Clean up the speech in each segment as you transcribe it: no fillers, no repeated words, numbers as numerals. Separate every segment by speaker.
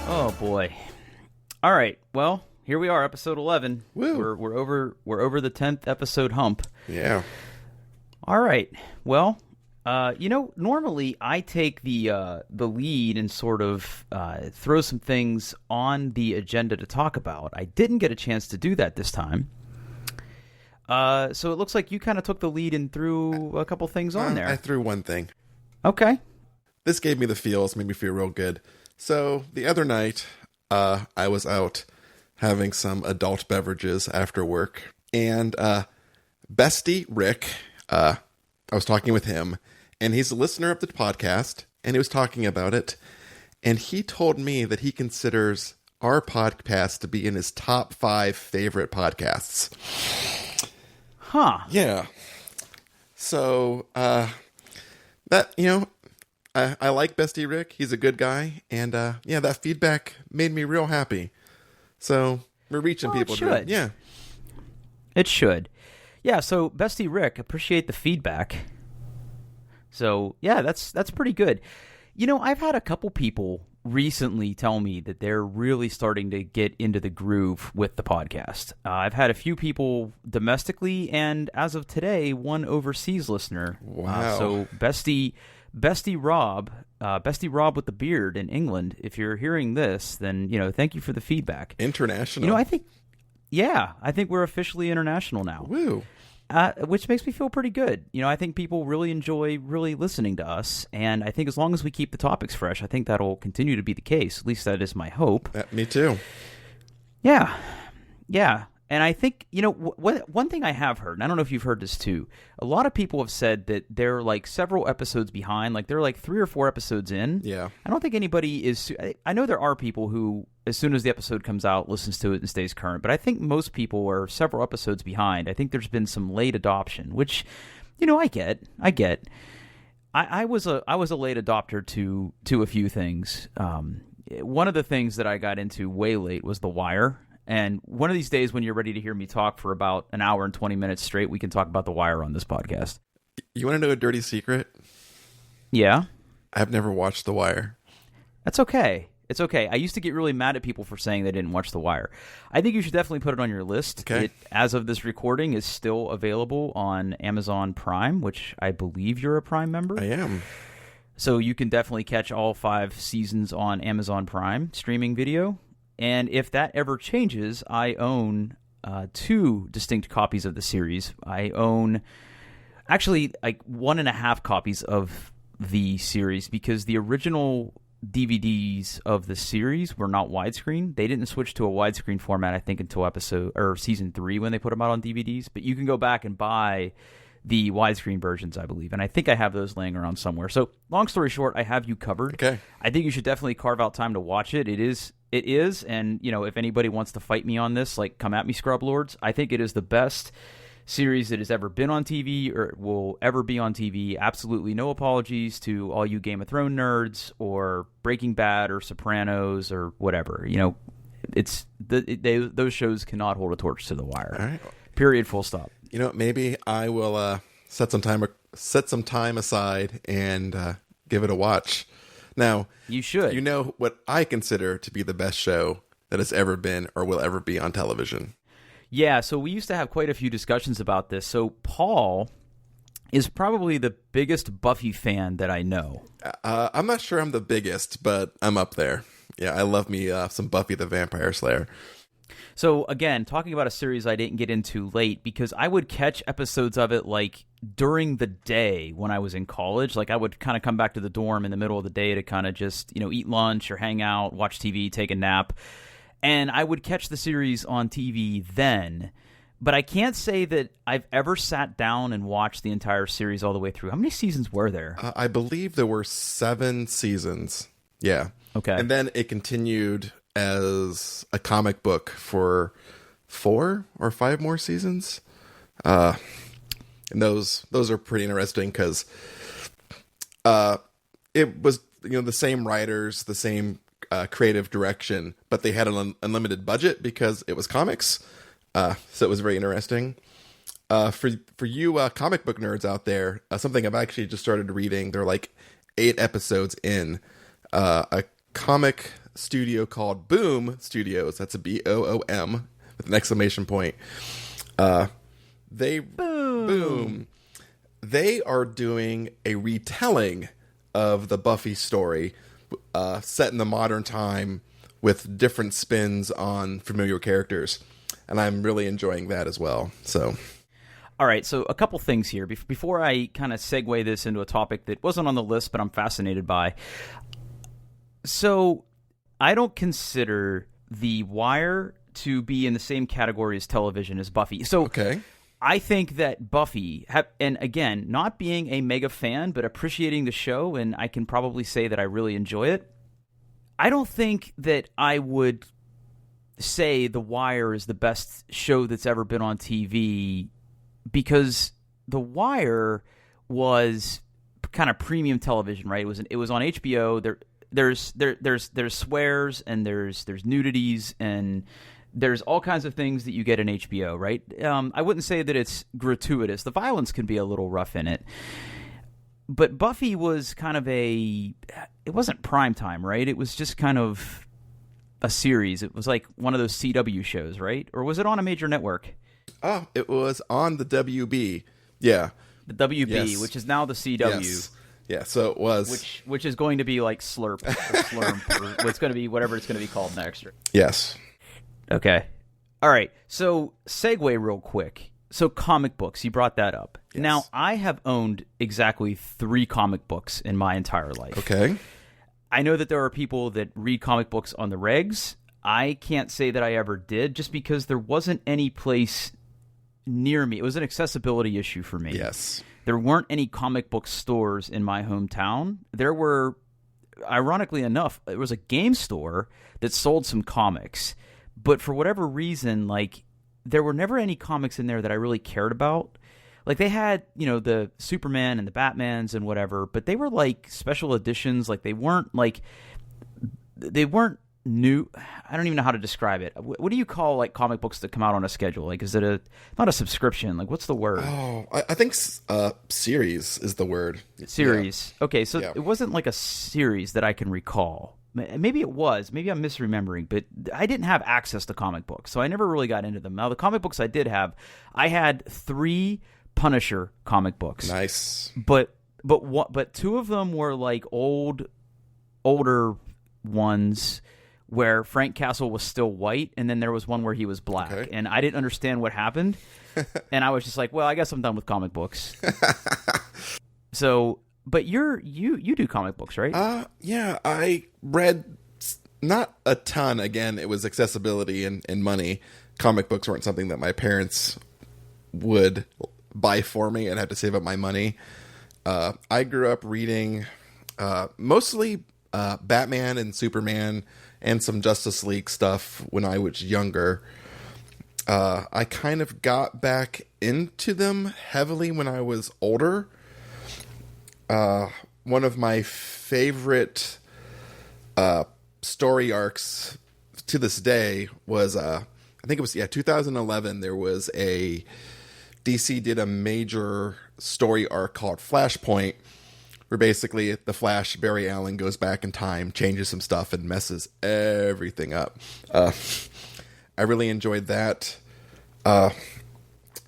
Speaker 1: Oh boy. All right. Well, here we are, episode 11.
Speaker 2: Woo.
Speaker 1: We're over the 10th episode hump.
Speaker 2: Yeah.
Speaker 1: All right. Well, normally I take the lead and sort of throw some things on the agenda to talk about. I didn't get a chance to do that this time. So it looks like you kind of took the lead and threw a couple things on there.
Speaker 2: I threw one thing.
Speaker 1: Okay.
Speaker 2: This gave me the feels, made me feel real good. So the other night, I was out having some adult beverages after work, and bestie Rick, I was talking with him, and he's a listener of the podcast, and he was talking about it, and he told me that he considers our podcast to be in his top 5 favorite podcasts.
Speaker 1: Huh.
Speaker 2: Yeah. So, that, I like Bestie Rick. He's a good guy. And, that feedback made me real happy. So, we're reaching people.
Speaker 1: It should.
Speaker 2: Yeah.
Speaker 1: It should. Yeah, so, Bestie Rick, appreciate the feedback. So, yeah, that's pretty good. I've had a couple people recently tell me that they're really starting to get into the groove with the podcast. I've had a few people domestically, and as of today, one overseas listener.
Speaker 2: Wow.
Speaker 1: So Bestie Rob with the beard in England, if you're hearing this, then, thank you for the feedback.
Speaker 2: International.
Speaker 1: I think we're officially international now.
Speaker 2: Woo.
Speaker 1: Which makes me feel pretty good. I think people really enjoy really listening to us, and I think as long as we keep the topics fresh, I think that'll continue to be the case. At least that is my hope.
Speaker 2: Me too.
Speaker 1: Yeah. And I think, one thing I have heard, and I don't know if you've heard this too, a lot of people have said that they're like several episodes behind, like they're like 3 or 4 episodes in.
Speaker 2: Yeah. I
Speaker 1: don't think anybody is, I know there are people who, as soon as the episode comes out, listens to it and stays current, but I think most people are several episodes behind. I think there's been some late adoption, which, I get. I was a late adopter to a few things. One of the things that I got into way late was The Wire. And one of these days when you're ready to hear me talk for about an hour and 20 minutes straight, we can talk about The Wire on this podcast.
Speaker 2: You want to know a dirty secret?
Speaker 1: Yeah?
Speaker 2: I've never watched The Wire.
Speaker 1: That's okay. It's okay. I used to get really mad at people for saying they didn't watch The Wire. I think you should definitely put it on your list.
Speaker 2: Okay.
Speaker 1: It, as of this recording, is still available on Amazon Prime, which I believe you're a Prime member.
Speaker 2: I am.
Speaker 1: So you can definitely catch all 5 seasons on Amazon Prime streaming video. And if that ever changes, I own 2 distinct copies of the series. I own actually like 1.5 copies of the series because the original DVDs of the series were not widescreen. They didn't switch to a widescreen format, I think, until season 3 when they put them out on DVDs. But you can go back and buy the widescreen versions, I believe. And I think I have those laying around somewhere. So long story short, I have you covered.
Speaker 2: Okay.
Speaker 1: I think you should definitely carve out time to watch it. It is, and if anybody wants to fight me on this, like, come at me, Scrub Lords. I think it is the best series that has ever been on TV or will ever be on TV. Absolutely no apologies to all you Game of Thrones nerds or Breaking Bad or Sopranos or whatever. Those shows cannot hold a torch to The Wire.
Speaker 2: All right.
Speaker 1: Period. Full stop.
Speaker 2: Maybe I will set some time aside and give it a watch. Now,
Speaker 1: you should.
Speaker 2: You know what I consider to be the best show that has ever been or will ever be on television.
Speaker 1: Yeah, so we used to have quite a few discussions about this. So Paul is probably the biggest Buffy fan that I know.
Speaker 2: I'm not sure I'm the biggest, but I'm up there. Yeah, I love me some Buffy the Vampire Slayer.
Speaker 1: So again, talking about a series I didn't get into late because I would catch episodes of it like during the day when I was in college. Like I would kind of come back to the dorm in the middle of the day to kind of just, eat lunch or hang out, watch TV, take a nap. And I would catch the series on TV then. But I can't say that I've ever sat down and watched the entire series all the way through. How many seasons were there?
Speaker 2: I believe there were 7 seasons. Yeah.
Speaker 1: Okay.
Speaker 2: And then it continued as a comic book for 4 or 5 more seasons. And those are pretty interesting because it was the same writers, the same creative direction, but they had an unlimited budget because it was comics. So it was very interesting. For you comic book nerds out there, something I've actually just started reading. They're like 8 episodes in. A comic studio called Boom Studios. That's a Boom with an exclamation point. Boom. They are doing a retelling of the Buffy story, set in the modern time with different spins on familiar characters. And I'm really enjoying that as well. So,
Speaker 1: all right, so a couple things here. Before I kind of segue this into a topic that wasn't on the list, but I'm fascinated by. So, I don't consider The Wire to be in the same category as television as Buffy. So,
Speaker 2: okay.
Speaker 1: I think that Buffy, and again, not being a mega fan, but appreciating the show, and I can probably say that I really enjoy it, I don't think that I would say The Wire is the best show that's ever been on TV, because The Wire was kind of premium television, right? It was on HBO. There's swears and there's nudities and there's all kinds of things that you get in HBO, right? I wouldn't say that it's gratuitous. The violence can be a little rough in it. But Buffy was kind of it wasn't prime time, right? It was just kind of a series. It was like one of those CW shows, right? Or was it on a major network?
Speaker 2: Oh, it was on the WB. Yeah.
Speaker 1: The WB,
Speaker 2: yes.
Speaker 1: Which is now the CW.
Speaker 2: Yes. Yeah, so it was.
Speaker 1: Which is going to be like Slurp or Slurm or it's going to be whatever it's going to be called next.
Speaker 2: Yes.
Speaker 1: Okay. All right. So segue real quick. So comic books, you brought that up.
Speaker 2: Yes.
Speaker 1: Now, I have owned exactly 3 comic books in my entire life.
Speaker 2: Okay.
Speaker 1: I know that there are people that read comic books on the regs. I can't say that I ever did, just because there wasn't any place near me. It was an accessibility issue for me.
Speaker 2: Yes.
Speaker 1: There weren't any comic book stores in my hometown. There were, ironically enough, there was a game store that sold some comics. But for whatever reason, like, there were never any comics in there that I really cared about. Like, they had, the Superman and the Batmans and whatever, but they were like special editions. Like, they weren't new. I don't even know how to describe it. What do you call like comic books that come out on a schedule? Like, is it not a subscription? Like, what's the word?
Speaker 2: Oh, I think series is the word.
Speaker 1: Series. Yeah. Okay, so
Speaker 2: yeah.
Speaker 1: It wasn't like a series that I can recall. Maybe it was. Maybe I'm misremembering, but I didn't have access to comic books, so I never really got into them. Now, the comic books I did have, I had 3 Punisher comic books.
Speaker 2: Nice.
Speaker 1: But 2 of them were like older ones where Frank Castle was still white, and then there was one where he was black. Okay. And I didn't understand what happened, and I was just like, well, I guess I'm done with comic books. So... But you do comic books, right?
Speaker 2: Yeah, I read not a ton. Again, it was accessibility and money. Comic books weren't something that my parents would buy for me and have to save up my money. I grew up reading mostly Batman and Superman and some Justice League stuff when I was younger. I kind of got back into them heavily when I was older. One of my favorite story arcs to this day was I think it was 2011. There was DC did a major story arc called Flashpoint, where basically the Flash, Barry Allen, goes back in time, changes some stuff, and messes everything up. I really enjoyed that. I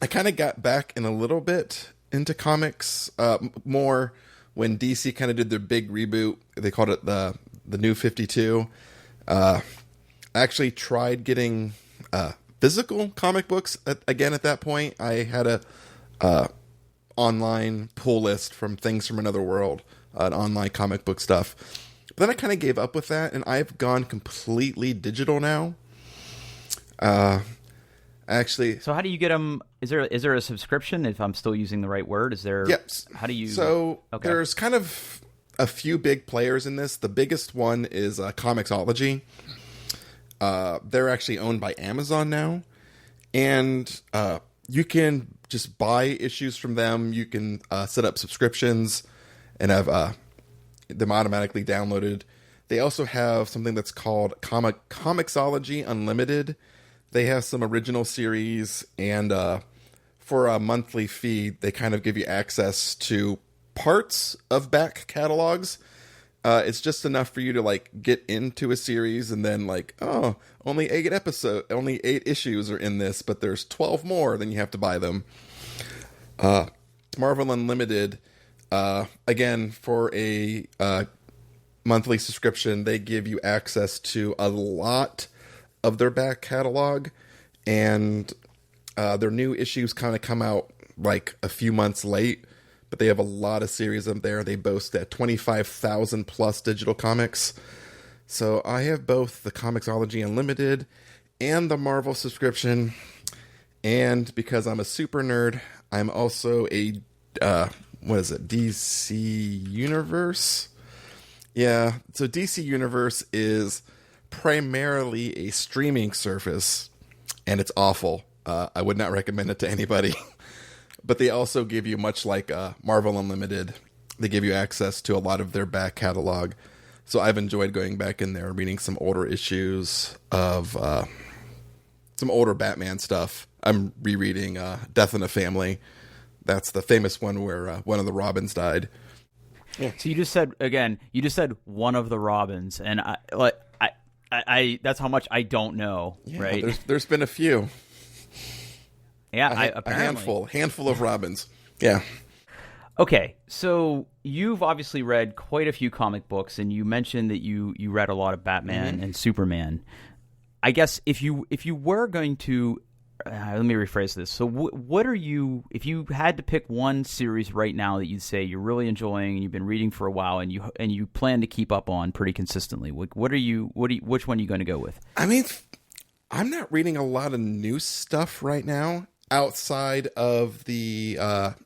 Speaker 2: kind of got back in a little bit into comics more when DC kind of did their big reboot. They called it the New 52. I actually tried getting physical comic books again at that point. I had a online pull list from Things from Another World, an online comic book stuff. But then I kind of gave up with that, and I've gone completely digital now. Actually,
Speaker 1: so how do you get them? Is there a subscription? If I'm still using the right word, is there?
Speaker 2: Yes.
Speaker 1: How do you?
Speaker 2: So there's kind of a few big players in this. The biggest one is Comixology. They're actually owned by Amazon now, and you can just buy issues from them. You can set up subscriptions and have them automatically downloaded. They also have something that's called Comixology Unlimited. They have some original series, and for a monthly fee, they kind of give you access to parts of back catalogs. It's just enough for you to like get into a series and then like, oh, only 8 issues are in this, but there's 12 more, then you have to buy them. Marvel Unlimited, again, for a monthly subscription, they give you access to a lot of their back catalog, and their new issues kind of come out like a few months late, but they have a lot of series up there. They boast at 25,000 plus digital comics. So I have both the Comixology Unlimited and the Marvel subscription. And because I'm a super nerd, I'm also a, DC Universe? Yeah, so DC Universe is primarily a streaming service, and it's awful. I would not recommend it to anybody. But they also give you, much like Marvel Unlimited, they give you access to a lot of their back catalog. So I've enjoyed going back in there and reading some older issues of some older Batman stuff. I'm rereading Death in the Family. That's the famous one where one of the Robins died.
Speaker 1: Yeah. So you just said one of the Robins, and I that's how much I don't know,
Speaker 2: yeah,
Speaker 1: right?
Speaker 2: There's been a few.
Speaker 1: Yeah,
Speaker 2: a handful of Robins. Yeah.
Speaker 1: Okay, so you've obviously read quite a few comic books, and you mentioned that you read a lot of Batman and Superman. I guess if you were going to, let me rephrase this. So what are you, if you had to pick one series right now that you'd say you're really enjoying and you've been reading for a while and you plan to keep up on pretty consistently, which one are you going to go with?
Speaker 2: I mean, I'm not reading a lot of new stuff right now outside of the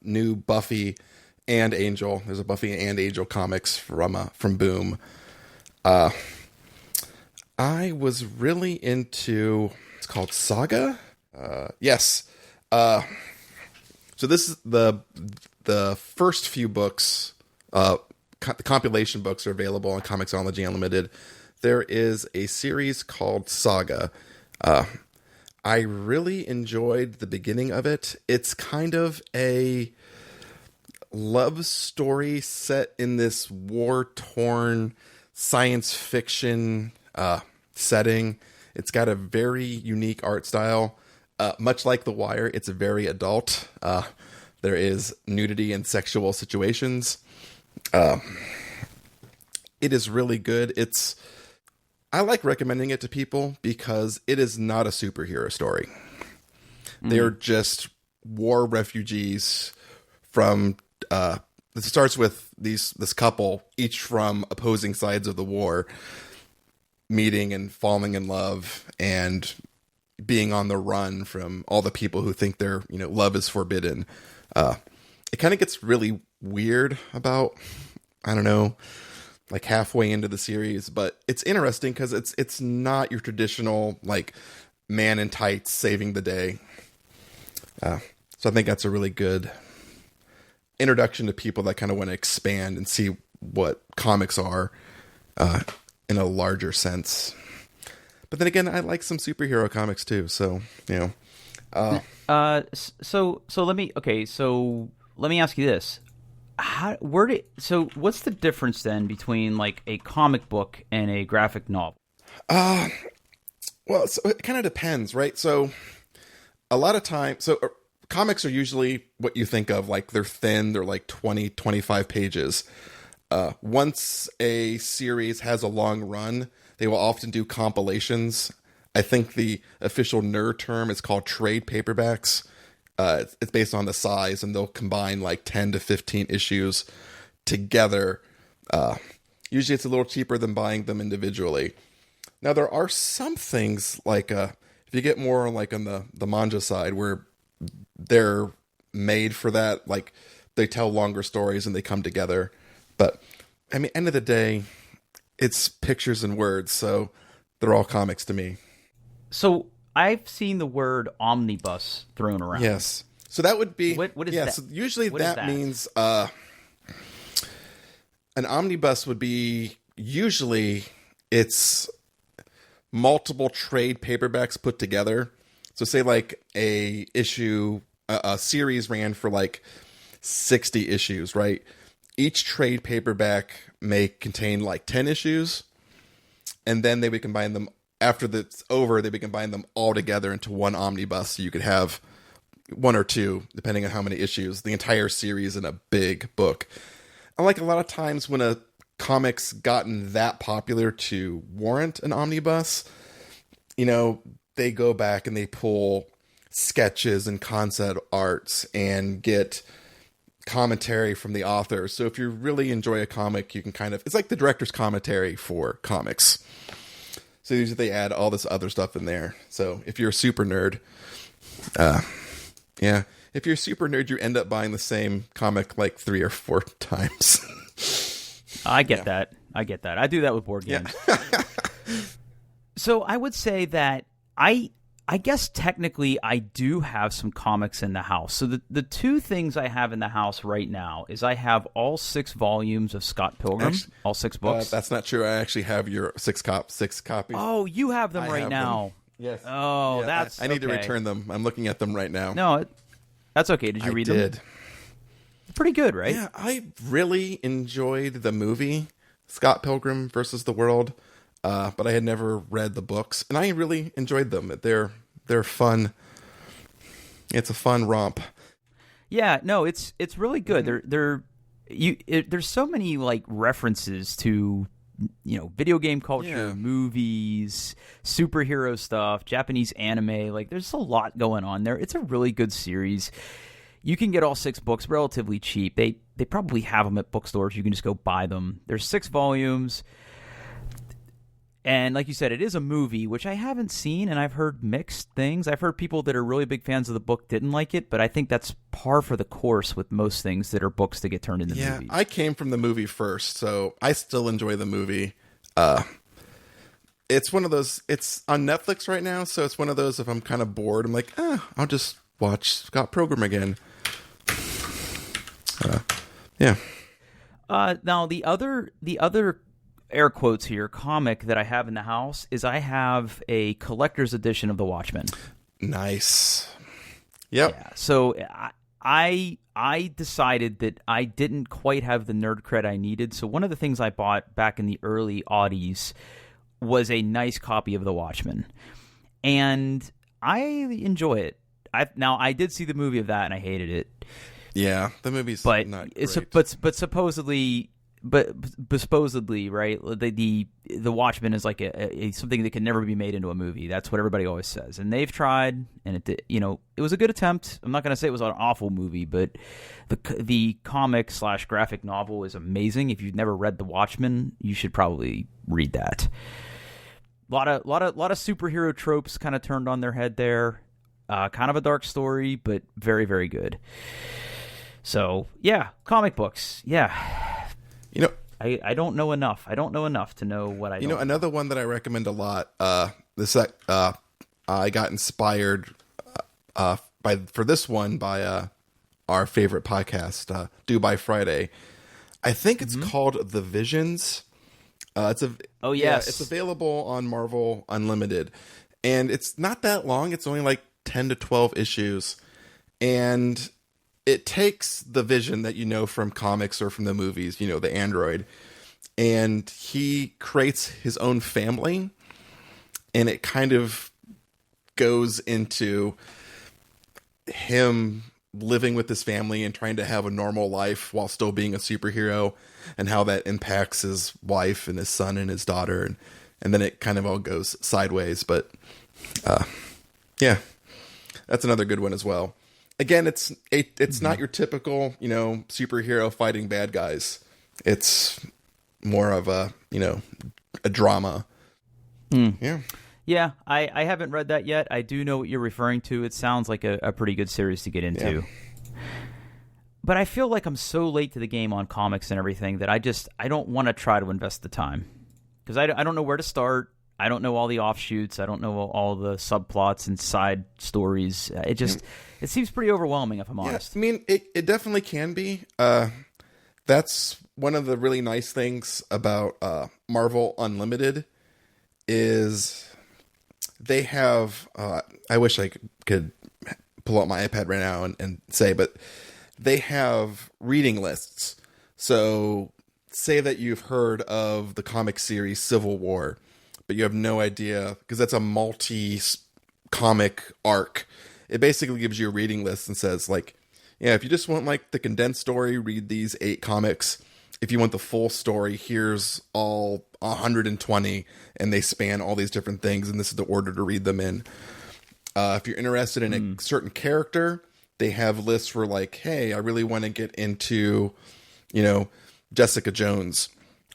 Speaker 2: new Buffy and Angel. There's a Buffy and Angel comics from Boom. I was really into, it's called Saga. Yes. So this is the first few books. The compilation books are available on Comixology Unlimited. There is a series called Saga. I really enjoyed the beginning of it. It's kind of a love story set in this war-torn science fiction setting. It's got a very unique art style. Much like The Wire, it's very adult. There is nudity and sexual situations. It is really good. I like recommending it to people because it is not a superhero story. They're just war refugees from, it starts with this couple, each from opposing sides of the war, meeting and falling in love and being on the run from all the people who think their, love is forbidden. It kind of gets really weird about, I don't know, like halfway into the series, but it's interesting because it's not your traditional like man in tights saving the day. So I think that's a really good introduction to people that kind of want to expand and see what comics are in a larger sense. But then again, I like some superhero comics too. So
Speaker 1: So let me ask you this. What's the difference then between like a comic book and a graphic novel?
Speaker 2: Well, so it kind of depends, right? So a lot of times, comics are usually what you think of, like they're thin, they're like 20, 25 pages. Once a series has a long run, they will often do compilations. I think the official nerd term is called trade paperbacks. It's based on the size, and they'll combine like 10 to 15 issues together. Usually it's a little cheaper than buying them individually. Now, there are some things like if you get more like on the manga side where they're made for that, like they tell longer stories and they come together. But I mean, end of the day, it's pictures and words, so they're all comics to me.
Speaker 1: So I've seen the word omnibus thrown around.
Speaker 2: Yes. So that would be...
Speaker 1: What is that?
Speaker 2: So usually that means an omnibus would be... Usually it's multiple trade paperbacks put together. So say like a series ran for like 60 issues, right? each trade paperback may contain like 10 issues, and then they would combine them after that's over. They would combine them all together into one omnibus, so you could have one or two, depending on how many issues, the entire series in a big book. I like a lot of times when a comic's gotten that popular to warrant an omnibus, they go back and they pull sketches and concept arts and get commentary from the author. So if you really enjoy a comic, you can it's like the director's commentary for comics. So usually they add all this other stuff in there. So if you're a super nerd, if you're a super nerd, you end up buying the same comic like 3 or 4 times.
Speaker 1: I get that. I do that with board games. Yeah. So I would say that I guess technically I do have some comics in the house. So the 2 things I have in the house right now is I have all 6 volumes of Scott Pilgrim, all 6 books.
Speaker 2: That's not true. I actually have your 6 copies.
Speaker 1: Oh, you have them right now.
Speaker 2: Them. Yes.
Speaker 1: Oh, yeah, that's
Speaker 2: I need to return them. I'm looking at them right now.
Speaker 1: No, that's okay. Did you read them? I did. Pretty good, right?
Speaker 2: Yeah, I really enjoyed the movie Scott Pilgrim versus the World, but I had never read the books, and I really enjoyed them. They're fun. It's a fun romp.
Speaker 1: Yeah, no, it's really good. There's so many like references to video game culture, movies, superhero stuff, Japanese anime. Like, there's a lot going on there. It's a really good series. You can get all 6 books relatively cheap. They probably have them at bookstores. You can just go buy them. There's 6 volumes. And like you said, it is a movie, which I haven't seen, and I've heard mixed things. I've heard people that are really big fans of the book didn't like it, but I think that's par for the course with most things that are books that get turned into movies.
Speaker 2: I came from the movie first, so I still enjoy the movie. It's one of those, it's on Netflix right now, so it's one of those, if I'm kind of bored, I'm like, I'll just watch Scott Pilgrim again.
Speaker 1: Now, the other air quotes here comic that I have in the house is I have a collector's edition of The Watchmen.
Speaker 2: Nice. Yep.
Speaker 1: Yeah. So I decided that I didn't quite have the nerd cred I needed. So one of the things I bought back in the early aughties was a nice copy of The Watchmen, and I enjoy it. I did see the movie of that and I hated it.
Speaker 2: Yeah, the movie's not great.
Speaker 1: But supposedly, right? The Watchmen is like a something that can never be made into a movie. That's what everybody always says, and they've tried, and it did, it was a good attempt. I'm not going to say it was an awful movie, but the comic / graphic novel is amazing. If you've never read The Watchmen, you should probably read that. A lot of superhero tropes kind of turned on their head there. Kind of a dark story, but very, very good. So, yeah, comic books. Yeah. I don't know enough. I don't know enough to know what I don't know.
Speaker 2: Another one that I recommend a lot, I got inspired for this one by our favorite podcast, Due by Friday. I think it's called The Visions. It's available on Marvel Unlimited. And it's not that long. It's only like 10 to 12 issues. And it takes the Vision that you know from comics or from the movies, the android, and he creates his own family, and it kind of goes into him living with his family and trying to have a normal life while still being a superhero, and how that impacts his wife and his son and his daughter, and then it kind of all goes sideways. But that's another good one as well. Again, it's not your typical, superhero fighting bad guys. It's more of a drama.
Speaker 1: Yeah, I haven't read that yet. I do know what you're referring to. It sounds like a pretty good series to get into. Yeah. But I feel like I'm so late to the game on comics and everything that I don't want to try to invest the time. Because I don't know where to start. I don't know all the offshoots. I don't know all the subplots and side stories. It seems pretty overwhelming, if I'm honest.
Speaker 2: I mean, it definitely can be. That's one of the really nice things about Marvel Unlimited is they have, I wish I could pull out my iPad right now and say, but they have reading lists. So say that you've heard of the comic series Civil War, but you have no idea, because that's a multi-comic arc. It basically gives you a reading list and says, like, yeah, if you just want like the condensed story, read these 8 comics. If you want the full story, here's all 120, and they span all these different things, and this is the order to read them in. If you're interested in a certain character, they have lists for like, hey, I really want to get into, Jessica Jones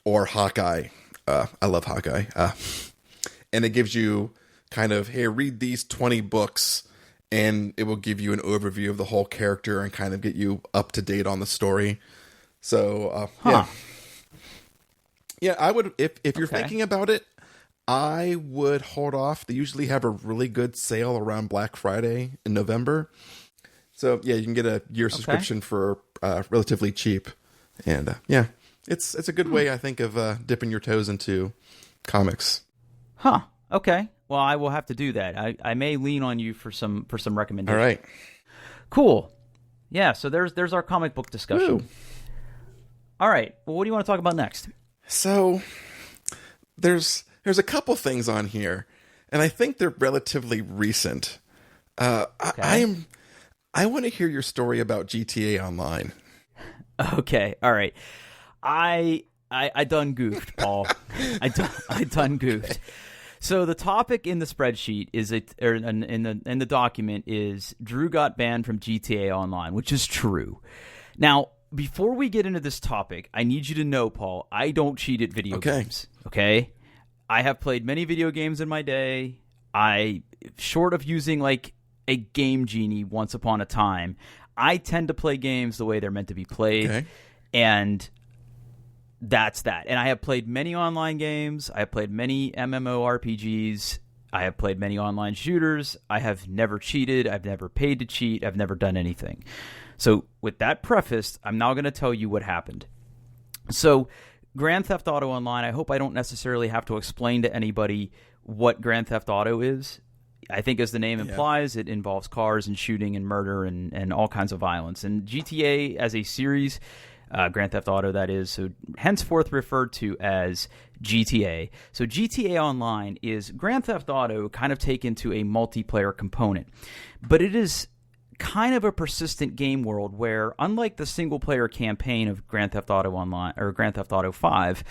Speaker 2: or Hawkeye. I love Hawkeye. And it gives you kind of, hey, read these 20 books, and it will give you an overview of the whole character and kind of get you up to date on the story. So, yeah, I would, if you're thinking about it, I would hold off. They usually have a really good sale around Black Friday in November. So, yeah, you can get a year subscription for relatively cheap. And, it's a good way, I think, of dipping your toes into comics.
Speaker 1: Huh. Okay. Well, I will have to do that. I may lean on you for some recommendations.
Speaker 2: All right.
Speaker 1: Cool. Yeah, so there's our comic book discussion.
Speaker 2: Woo.
Speaker 1: All right. Well, what do you want to talk about next?
Speaker 2: So there's a couple things on here, and I think they're relatively recent. I want to hear your story about GTA Online.
Speaker 1: Okay. All right. I done goofed, Paul. I done goofed. So the topic in the spreadsheet in the document is Drew got banned from GTA Online, which is true. Now, before we get into this topic, I need you to know, Paul, I don't cheat at video games. Okay? I have played many video games in my day. Short of using like a game genie once upon a time, I tend to play games the way they're meant to be played. Okay. And that's that. And I have played many online games. I have played many MMORPGs. I have played many online shooters. I have never cheated. I've never paid to cheat. I've never done anything. So with that prefaced, I'm now going to tell you what happened. So Grand Theft Auto Online, I hope I don't necessarily have to explain to anybody what Grand Theft Auto is. I think as the name implies, it involves cars and shooting and murder and all kinds of violence. And GTA as a series, Grand Theft Auto that is, so henceforth referred to as GTA. So GTA Online is Grand Theft Auto kind of taken to a multiplayer component. But it is kind of a persistent game world where, unlike the single-player campaign of Grand Theft Auto Online or Grand Theft Auto 5,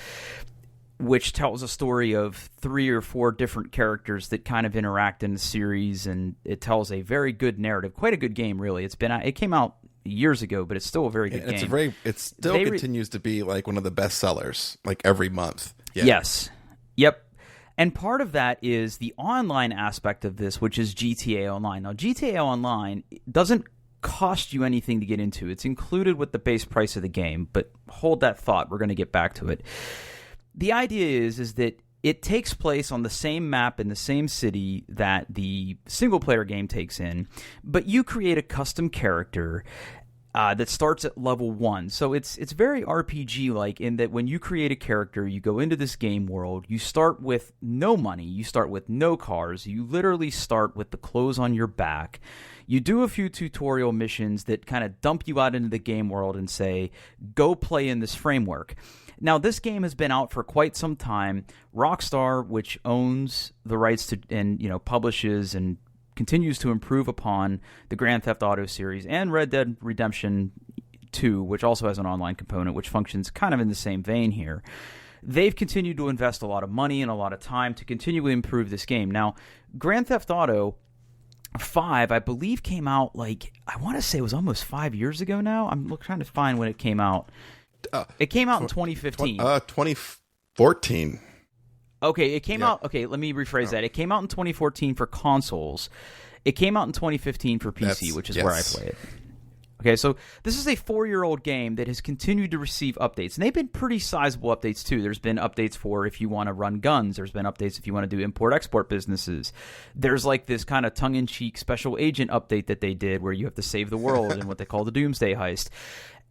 Speaker 1: which tells a story of 3 or 4 different characters that kind of interact in the series, and it tells a very good narrative, quite a good game, really. It came out years ago, but it's still a very good game.
Speaker 2: It still continues to be like one of the best sellers, like every month. Yeah.
Speaker 1: Yes. Yep. And part of that is the online aspect of this, which is GTA Online. Now, GTA Online doesn't cost you anything to get into. It's included with the base price of the game, but hold that thought. We're going to get back to it. The idea is that it takes place on the same map in the same city that the single-player game takes in, but you create a custom character that starts at level 1. So it's very RPG-like in that when you create a character, you go into this game world, you start with no money, you start with no cars, you literally start with the clothes on your back. You do a few tutorial missions that kind of dump you out into the game world and say, go play in this framework. Now, this game has been out for quite some time. Rockstar, which owns the rights to and publishes and continues to improve upon the Grand Theft Auto series and Red Dead Redemption 2, which also has an online component, which functions kind of in the same vein here. They've continued to invest a lot of money and a lot of time to continue to improve this game. Now, Grand Theft Auto 5, I believe, came out I want to say it was almost 5 years ago now. I'm trying to find when it came out. It came out in 2015.
Speaker 2: 2014.
Speaker 1: Okay, it came out. Okay, let me rephrase that. It came out in 2014 for consoles. It came out in 2015 for PC, which is where I play it. Okay, so this is a 4-year-old game that has continued to receive updates, and they've been pretty sizable updates too. There's been updates for if you want to run guns. There's been updates if you want to do import-export businesses. There's this kind of tongue-in-cheek special agent update that they did where you have to save the world in what they call the Doomsday Heist.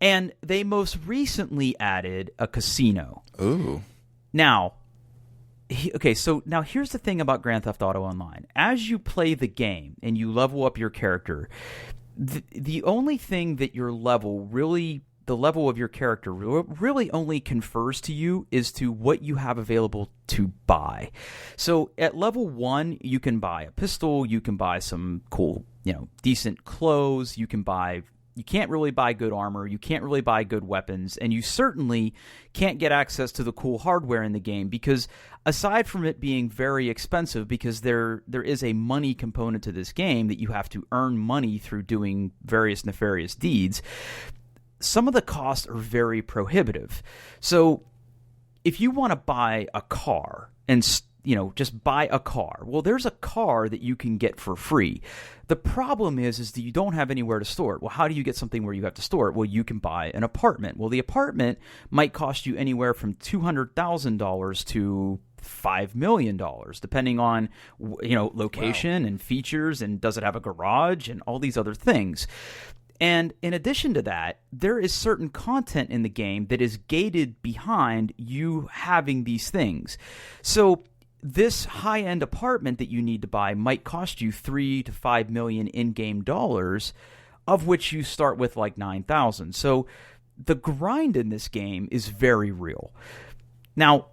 Speaker 1: And they most recently added a casino.
Speaker 2: Ooh.
Speaker 1: Now, so now here's the thing about Grand Theft Auto Online. As you play the game and you level up your character, the only thing that your level really the level of your character really only confers to you is to what you have available to buy. So at level 1, you can buy a pistol, you can buy some cool, decent clothes, you can't really buy good armor, you can't really buy good weapons, and you certainly can't get access to the cool hardware in the game because aside from it being very expensive, because there is a money component to this game that you have to earn money through doing various nefarious deeds, some of the costs are very prohibitive. So if you want to buy a car and just buy a car. Well, there's a car that you can get for free. The problem is that you don't have anywhere to store it. Well, how do you get something where you have to store it? Well, you can buy an apartment. Well, the apartment might cost you anywhere from $200,000 to $5 million, depending on location and features, and does it have a garage and all these other things. And in addition to that, there is certain content in the game that is gated behind you having these things. So this high-end apartment that you need to buy might cost you $3 to $5 million in-game dollars, of which you start with like 9,000. So the grind in this game is very real. Now,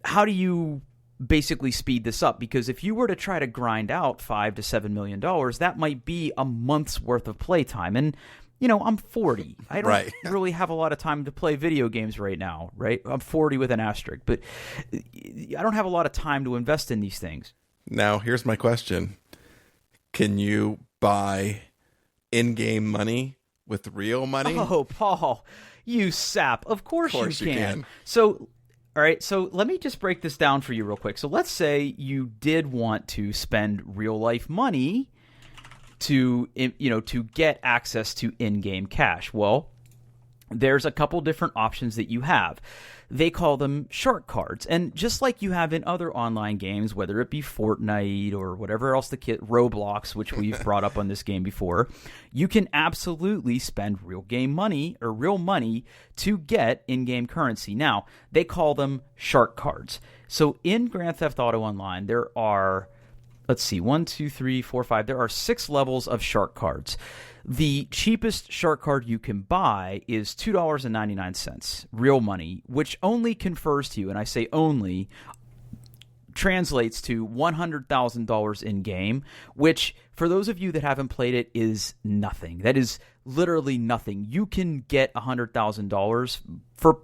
Speaker 1: how do you basically speed this up? Because if you were to try to grind out $5 to $7 million, that might be a month's worth of playtime. And I'm 40. I don't really have a lot of time to play video games right now, right? I'm 40 with an asterisk, but I don't have a lot of time to invest in these things.
Speaker 2: Now, here's my question. Can you buy in-game money with real money?
Speaker 1: Oh, Paul, you sap. Of course you can. So, all right, so let me just break this down for you real quick. So let's say you did want to spend real-life money to get access to in-game cash. Well, there's a couple different options that you have. They call them shark cards. And just like you have in other online games, whether it be Fortnite or whatever else Roblox, which we've brought up on this game before, you can absolutely spend real money to get in-game currency. Now, they call them shark cards. So in Grand Theft Auto Online, there are, let's see, 1, 2, 3, 4, 5. There are 6 levels of shark cards. The cheapest shark card you can buy is $2.99, real money, which only confers to you, and I say only, translates to $100,000 in game, which for those of you that haven't played it is nothing. That is literally nothing. You can get $100,000 for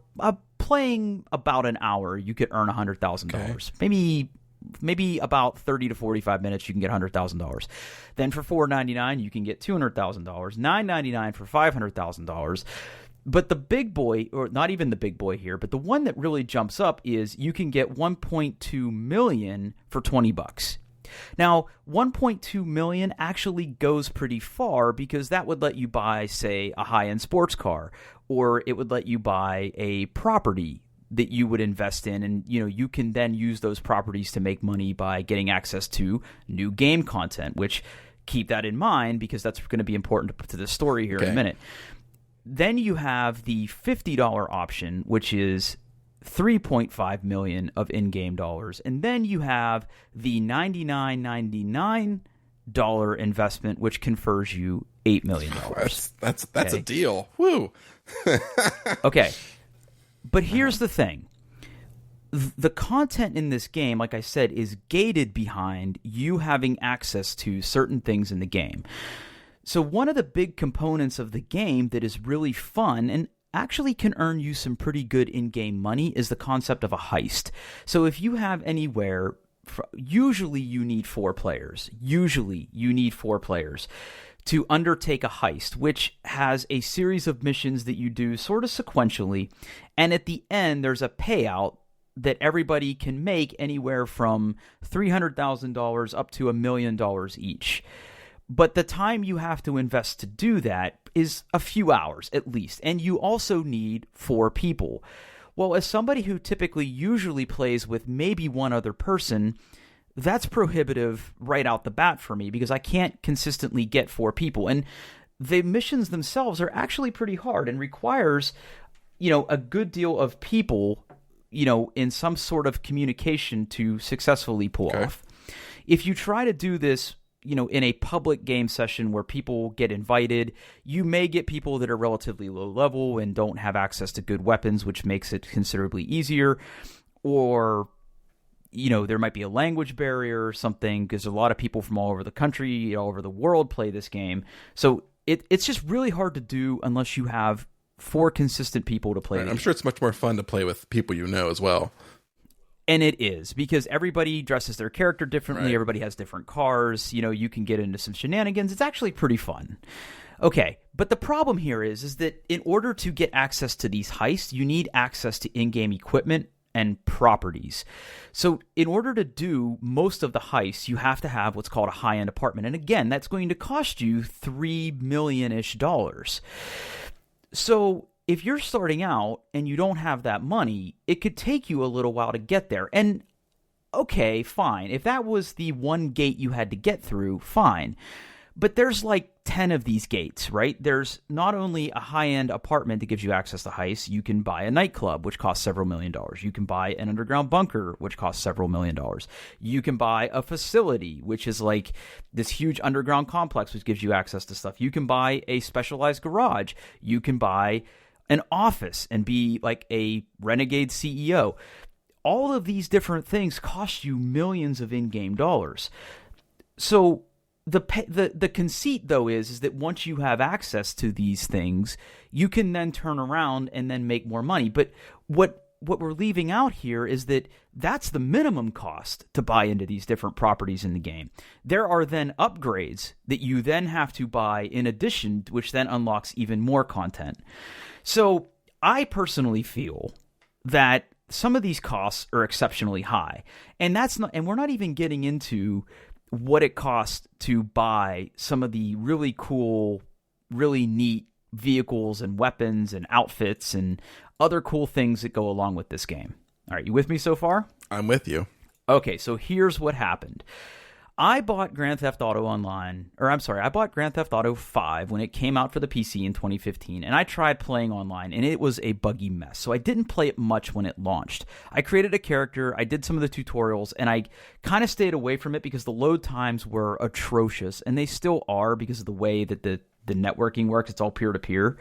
Speaker 1: playing about an hour. You could earn $100,000. Okay. Maybe about 30 to 45 minutes, you can get $100,000. Then for $4.99, you can get $200,000. $9.99 for $500,000. But the big boy, or not even the big boy here, but the one that really jumps up is you can get $1.2 million for $20. Now, $1.2 million actually goes pretty far because that would let you buy, say, a high-end sports car, or it would let you buy a property that you would invest in, and you can then use those properties to make money by getting access to new game content, which keep that in mind because that's going to be important to the story here in a minute. Then you have the $50 option, which is $3.5 million of in-game dollars, and then you have the $99.99 investment, which confers you $8 million.
Speaker 2: That's a deal. Woo.
Speaker 1: Okay. But here's the thing. The content in this game, like I said, is gated behind you having access to certain things in the game. So one of the big components of the game that is really fun and actually can earn you some pretty good in-game money is the concept of a heist. So if you have anywhere, usually you need 4 players. To undertake a heist, which has a series of missions that you do sort of sequentially, and at the end there's a payout that everybody can make anywhere from $300,000 up to $1 million each. But the time you have to invest to do that is a few hours at least, and you also need 4 people. Well, as somebody who typically usually plays with maybe one other person, that's prohibitive right out the bat for me because I can't consistently get 4 people. And the missions themselves are actually pretty hard and requires, a good deal of people, in some sort of communication to successfully pull off. If you try to do this, in a public game session where people get invited, you may get people that are relatively low level and don't have access to good weapons, which makes it considerably easier. Or, there might be a language barrier or something, because a lot of people from all over the country, all over the world play this game. So it's just really hard to do unless you have 4 consistent people to play.
Speaker 2: Right. I'm sure it's much more fun to play with people as well.
Speaker 1: And it is, because everybody dresses their character differently.
Speaker 2: Right.
Speaker 1: Everybody has different cars. You can get into some shenanigans. It's actually pretty fun. Okay, but the problem here is that in order to get access to these heists, you need access to in-game equipment and properties. So in order to do most of the heists, you have to have what's called a high-end apartment. And again, that's going to cost you $3 million-ish. So if you're starting out and you don't have that money, it could take you a little while to get there. And okay, fine. If that was the one gate you had to get through, fine. But there's like 10 of these gates, right? There's not only a high-end apartment that gives you access to heists, you can buy a nightclub, which costs several $1 million. You can buy an underground bunker, which costs several $1 million. You can buy a facility, which is like this huge underground complex, which gives you access to stuff. You can buy a specialized garage. You can buy an office and be like a renegade CEO. All of these different things cost you millions of in-game dollars. So the conceit, though, is that once you have access to these things, you can then turn around and then make more money. But what we're leaving out here is that that's the minimum cost to buy into these different properties in the game. There are then upgrades that you then have to buy in addition, which then unlocks even more content. So I personally feel that some of these costs are exceptionally high, and we're not even getting into what it costs to buy some of the really cool, really neat vehicles and weapons and outfits and other cool things that go along with this game. All right, you with me so far?
Speaker 2: I'm with you.
Speaker 1: Okay, so here's what happened. I bought Grand Theft Auto I bought Grand Theft Auto 5 when it came out for the PC in 2015, and I tried playing online, and it was a buggy mess, so I didn't play it much when it launched. I created a character, I did some of the tutorials, and I kind of stayed away from it because the load times were atrocious, and they still are because of the way that the networking works. It's all peer-to-peer.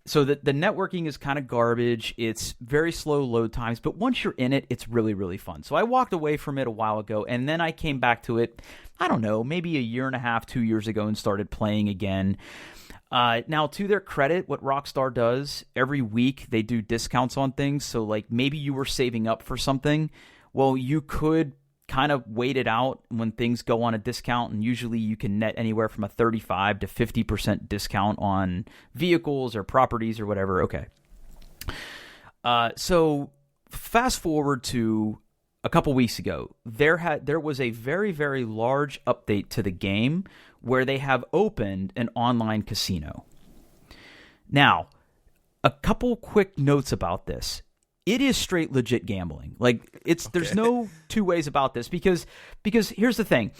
Speaker 1: So the networking is kind of garbage. It's very slow load times, but once you're in it, it's really, really fun. So I walked away from it a while ago, and then I came back to it, I don't know, maybe a year and a half, 2 years ago, and started playing again. Now, to their credit, what Rockstar does, every week they do discounts on things. So like maybe you were saving up for something. Well, you could kind of wait it out when things go on a discount, and usually you can net anywhere from a 35 to 50% discount on vehicles or properties or whatever. Okay. So fast forward to a couple weeks ago, there was a very, very large update to the game where they have opened an online casino. Now, a couple quick notes about this. It is straight legit gambling. Like there's no two ways about this because here's the thing.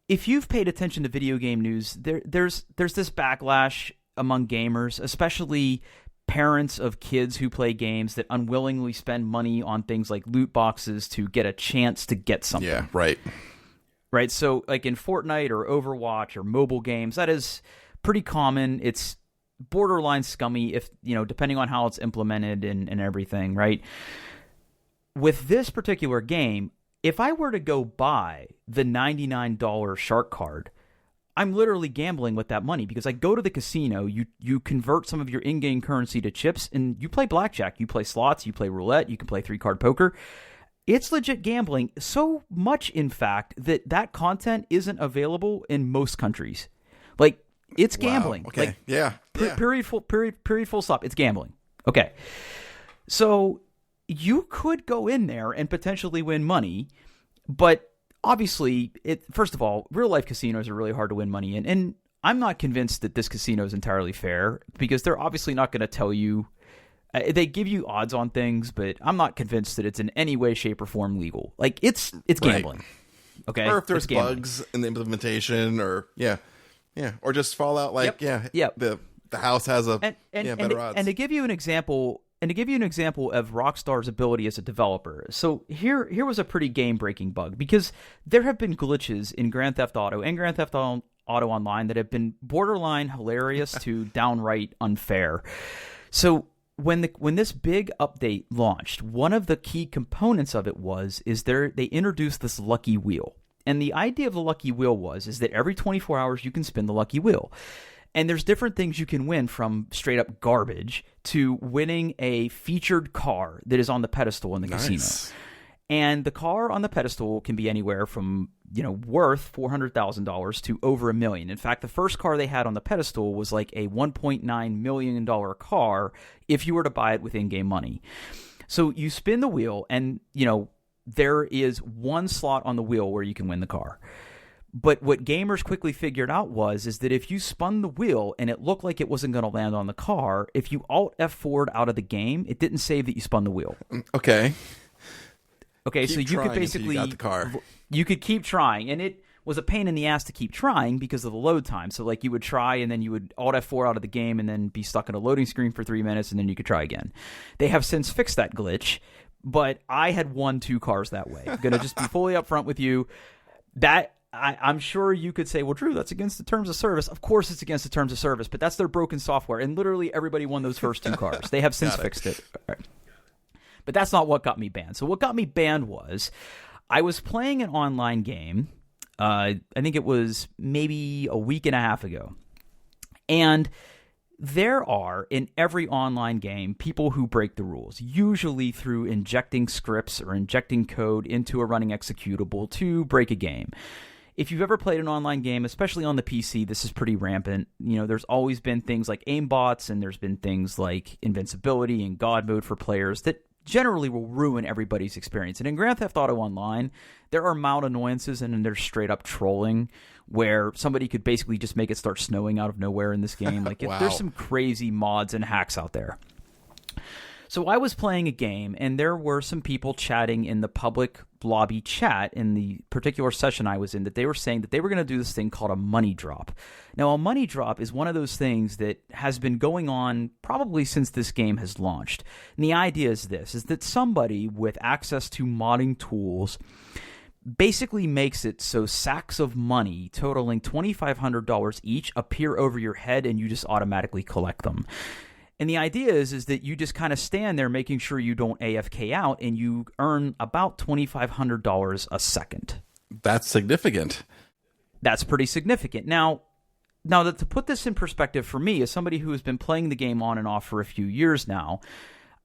Speaker 1: If you've paid attention to video game news, there's this backlash among gamers, especially parents of kids who play games that unwillingly spend money on things like loot boxes to get a chance to get something.
Speaker 2: Yeah, right.
Speaker 1: Right? So like in Fortnite or Overwatch or mobile games, that is pretty common. It's borderline scummy, if depending on how it's implemented and everything, right? With this particular game, if I were to go buy the $99 shark card, I'm literally gambling with that money because I go to the casino, you convert some of your in-game currency to chips, and you play blackjack, you play slots, you play roulette, you can play 3-card poker. It's legit gambling, so much in fact that content isn't available in most countries. Like, it's gambling.
Speaker 2: Wow. Okay.
Speaker 1: Like,
Speaker 2: yeah.
Speaker 1: Period, full stop. It's gambling. Okay. So you could go in there and potentially win money, but obviously, first of all, real-life casinos are really hard to win money in, and I'm not convinced that this casino is entirely fair because they're obviously not going to tell you. They give you odds on things, but I'm not convinced that it's in any way, shape, or form legal. Like, it's gambling. Right. Okay?
Speaker 2: Or if there's bugs in the implementation, or or just Fallout, like, the house has better odds.
Speaker 1: And to give you an example, And to give you an example of Rockstar's ability as a developer, so here was a pretty game-breaking bug, because there have been glitches in Grand Theft Auto and Grand Theft Auto Online that have been borderline hilarious to downright unfair. So when this big update launched, one of the key components of it they introduced this lucky wheel. And the idea of the lucky wheel is that every 24 hours you can spin the lucky wheel. And there's different things you can win, from straight up garbage to winning a featured car that is on the pedestal in the casino. And the car on the pedestal can be anywhere from, worth $400,000 to over $1 million. In fact, the first car they had on the pedestal was like a $1.9 million car if you were to buy it with in-game money. So you spin the wheel, and, there is one slot on the wheel where you can win the car. But what gamers quickly figured out is that if you spun the wheel and it looked like it wasn't going to land on the car, if you Alt F4'd out of the game, it didn't save that you spun the wheel.
Speaker 2: Okay,
Speaker 1: so you could basically,
Speaker 2: you got the car.
Speaker 1: You could keep trying, and it was a pain in the ass to keep trying because of the load time. So like you would try, and then you would Alt F4 out of the game and then be stuck in a loading screen for 3 minutes, and then you could try again. They have since fixed that glitch, but I had won 2 cars that way. I'm going to just be fully upfront with you. I'm sure you could say, well, Drew, that's against the terms of service. Of course it's against the terms of service, but that's their broken software. And literally everybody won those first 2 cars. They have since fixed it. Right. But that's not what got me banned. So what got me banned was I was playing an online game. I think it was maybe a week and a half ago. And there are, in every online game, people who break the rules, usually through injecting scripts or injecting code into a running executable to break a game. If you've ever played an online game, especially on the PC, this is pretty rampant. There's always been things like aimbots, and there's been things like invincibility and God mode for players that generally will ruin everybody's experience. And in Grand Theft Auto Online, there are mild annoyances, and then there's straight up trolling, where somebody could basically just make it start snowing out of nowhere in this game. Like
Speaker 2: Wow.
Speaker 1: There's some crazy mods and hacks out there. So I was playing a game, and there were some people chatting in the public lobby chat in the particular session I was in, that they were saying that they were going to do this thing called a money drop. Now, a money drop is one of those things that has been going on probably since this game has launched. And the idea is that somebody with access to modding tools basically makes it so sacks of money totaling $2,500 each appear over your head, and you just automatically collect them. And the idea is that you just kind of stand there making sure you don't AFK out, and you earn about $2,500 a second.
Speaker 2: That's significant.
Speaker 1: That's pretty significant. Now that to put this in perspective for me, as somebody who has been playing the game on and off for a few years now,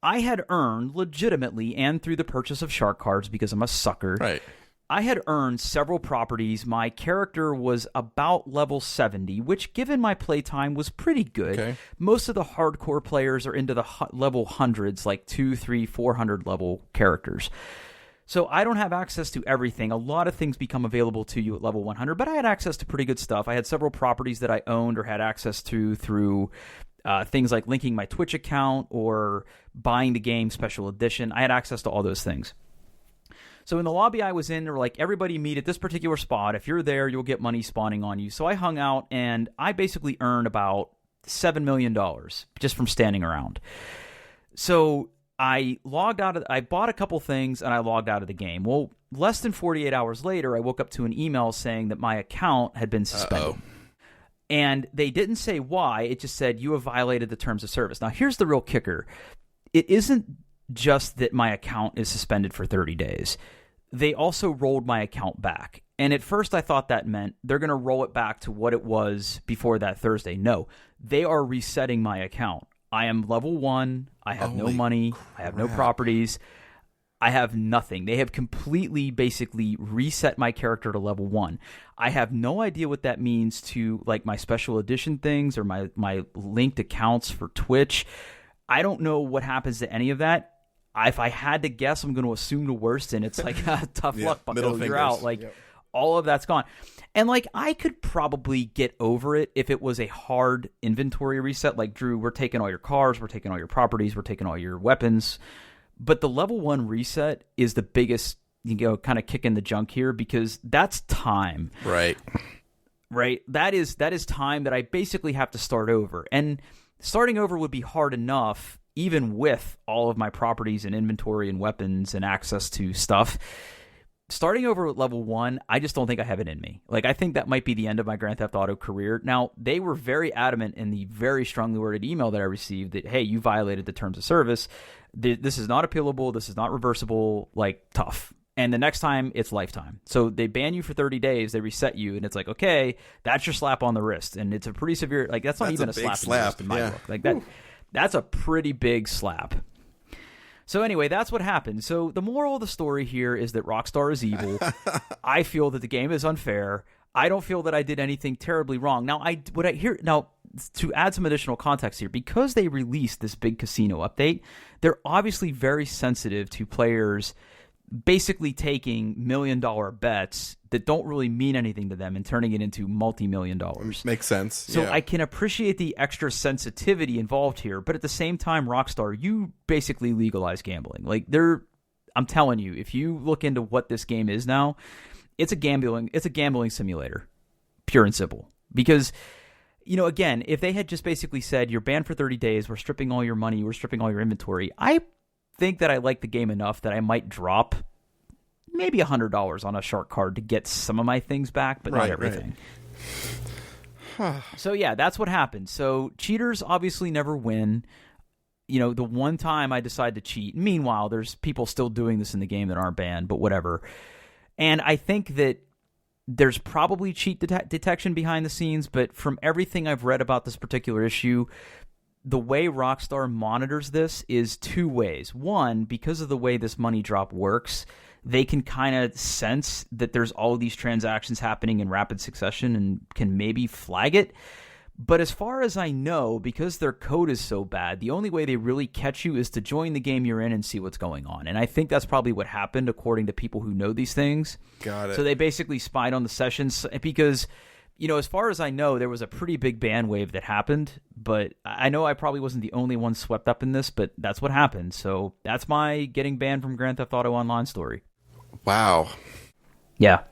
Speaker 1: I had earned legitimately, and through the purchase of shark cards because I'm a sucker,
Speaker 2: Right.
Speaker 1: I had earned several properties. My character was about level 70, which given my playtime was pretty good.
Speaker 2: Okay.
Speaker 1: Most of the hardcore players are into the level hundreds, like 200, 300, 400 level characters. So I don't have access to everything. A lot of things become available to you at level 100, but I had access to pretty good stuff. I had several properties that I owned or had access to through things like linking my Twitch account or buying the game special edition. I had access to all those things. So in the lobby I was in, they were like, everybody meet at this particular spot. If you're there, you'll get money spawning on you. So I hung out, and I basically earned about $7 million just from standing around. So I logged out. I bought a couple things, and I logged out of the game. Well, less than 48 hours later, I woke up to an email saying that my account had been suspended. And they didn't say why. It just said, you have violated the terms of service. Now, here's the real kicker. It isn't just that my account is suspended for 30 days. They also rolled my account back. And at first I thought that meant they're going to roll it back to what it was before that Thursday. No, they are resetting my account. I am level 1. I have no money.
Speaker 2: Crap.
Speaker 1: I have no properties. I have nothing. They have completely basically reset my character to level 1. I have no idea what that means to like my special edition things or my linked accounts for Twitch. I don't know what happens to any of that. If I had to guess, I'm going to assume the worst, and it's like, tough luck, bucko, you're out. Like, all of that's gone. And, like, I could probably get over it if it was a hard inventory reset. Like, Drew, we're taking all your cars, we're taking all your properties, we're taking all your weapons. But the level 1 reset is the biggest, kind of kick in the junk here, because that's time.
Speaker 2: Right.
Speaker 1: That is time that I basically have to start over. And starting over would be hard enough even with all of my properties and inventory and weapons and access to stuff, starting over at level 1, I just don't think I have it in me. Like, I think that might be the end of my Grand Theft Auto career. Now, they were very adamant in the very strongly worded email that I received that, hey, you violated the terms of service. This is not appealable. This is not reversible. Like, tough. And the next time, it's lifetime. So they ban you for 30 days, they reset you, and it's like, okay, that's your slap on the wrist. And it's a pretty severe, like, that's not even a slap on the wrist in my book. Like, that's a pretty big slap. So anyway, that's what happened. So the moral of the story here is that Rockstar is evil. I feel that the game is unfair. I don't feel that I did anything terribly wrong. Now, to add some additional context here, because they released this big casino update, they're obviously very sensitive to players basically taking $1 million bets that don't really mean anything to them and turning it into multi-million dollars.
Speaker 2: Makes sense.
Speaker 1: So I can appreciate the extra sensitivity involved here, but at the same time, Rockstar, you basically legalize gambling. Like, I'm telling you, if you look into what this game is now, it's a gambling simulator, pure and simple. Because, again, if they had just basically said, you're banned for 30 days, we're stripping all your money, we're stripping all your inventory, I think that I like the game enough that I might drop maybe $100 on a shark card to get some of my things back, but not everything. Right. So yeah, that's what happened. So cheaters obviously never win. The one time I decide to cheat, meanwhile, there's people still doing this in the game that aren't banned, but whatever. And I think that there's probably cheat detection behind the scenes, but from everything I've read about this particular issue, the way Rockstar monitors this is two ways. One, because of the way this money drop works, they can kind of sense that there's all these transactions happening in rapid succession and can maybe flag it. But as far as I know, because their code is so bad, the only way they really catch you is to join the game you're in and see what's going on. And I think that's probably what happened, according to people who know these things.
Speaker 2: Got it.
Speaker 1: So they basically spied on the sessions because, as far as I know, there was a pretty big ban wave that happened. But I know I probably wasn't the only one swept up in this, but that's what happened. So that's my getting banned from Grand Theft Auto Online story.
Speaker 2: Wow.
Speaker 1: Yeah.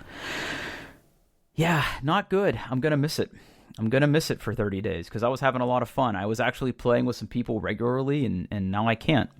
Speaker 1: Yeah, not good. I'm going to miss it. I'm going to miss it for 30 days because I was having a lot of fun. I was actually playing with some people regularly, and now I can't.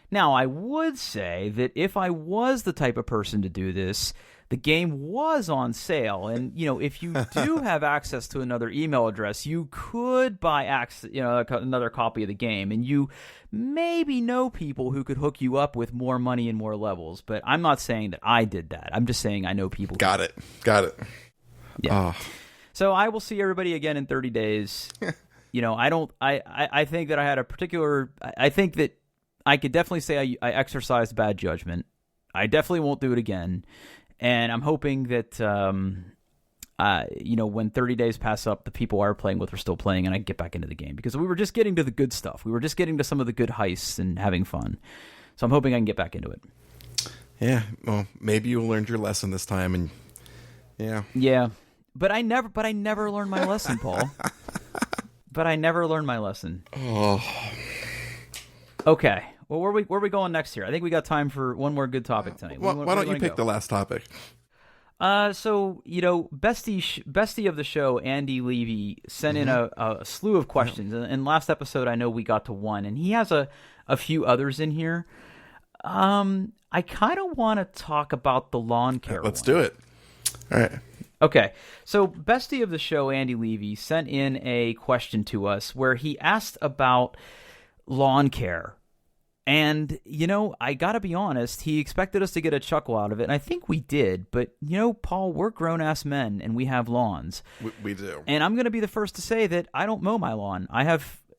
Speaker 1: Now, I would say that if I was the type of person to do this, the game was on sale. And, if you do have access to another email address, you could buy another copy of the game. And you maybe know people who could hook you up with more money and more levels. But I'm not saying that I did that. I'm just saying I know people.
Speaker 2: Got it.
Speaker 1: Yeah. Oh. So I will see everybody again in 30 days. I think that I had a particular, I think that I could definitely say I exercised bad judgment. I definitely won't do it again. And I'm hoping that, when 30 days pass up, the people I were playing with are still playing and I get back into the game. Because we were just getting to the good stuff. We were just getting to some of the good heists and having fun. So I'm hoping I can get back into it.
Speaker 2: Yeah, well, maybe you learned your lesson this time. And
Speaker 1: yeah. But I never learned my lesson, Paul. But I never learned my lesson.
Speaker 2: Oh.
Speaker 1: Okay. Well, where are we going next here? I think we got time for one more good topic tonight.
Speaker 2: Why don't you pick the last topic?
Speaker 1: So, bestie of the show, Andy Levy, sent in a slew of questions. And last episode, I know we got to one. And he has a few others in here. I kind of want to talk about the lawn care
Speaker 2: Let's do it. All right.
Speaker 1: Okay, so bestie of the show, Andy Levy, sent in a question to us where he asked about lawn care. And, I got to be honest, he expected us to get a chuckle out of it, and I think we did. But, Paul, we're grown-ass men, and we have lawns.
Speaker 2: We do.
Speaker 1: And I'm going to be the first to say that I don't mow my lawn.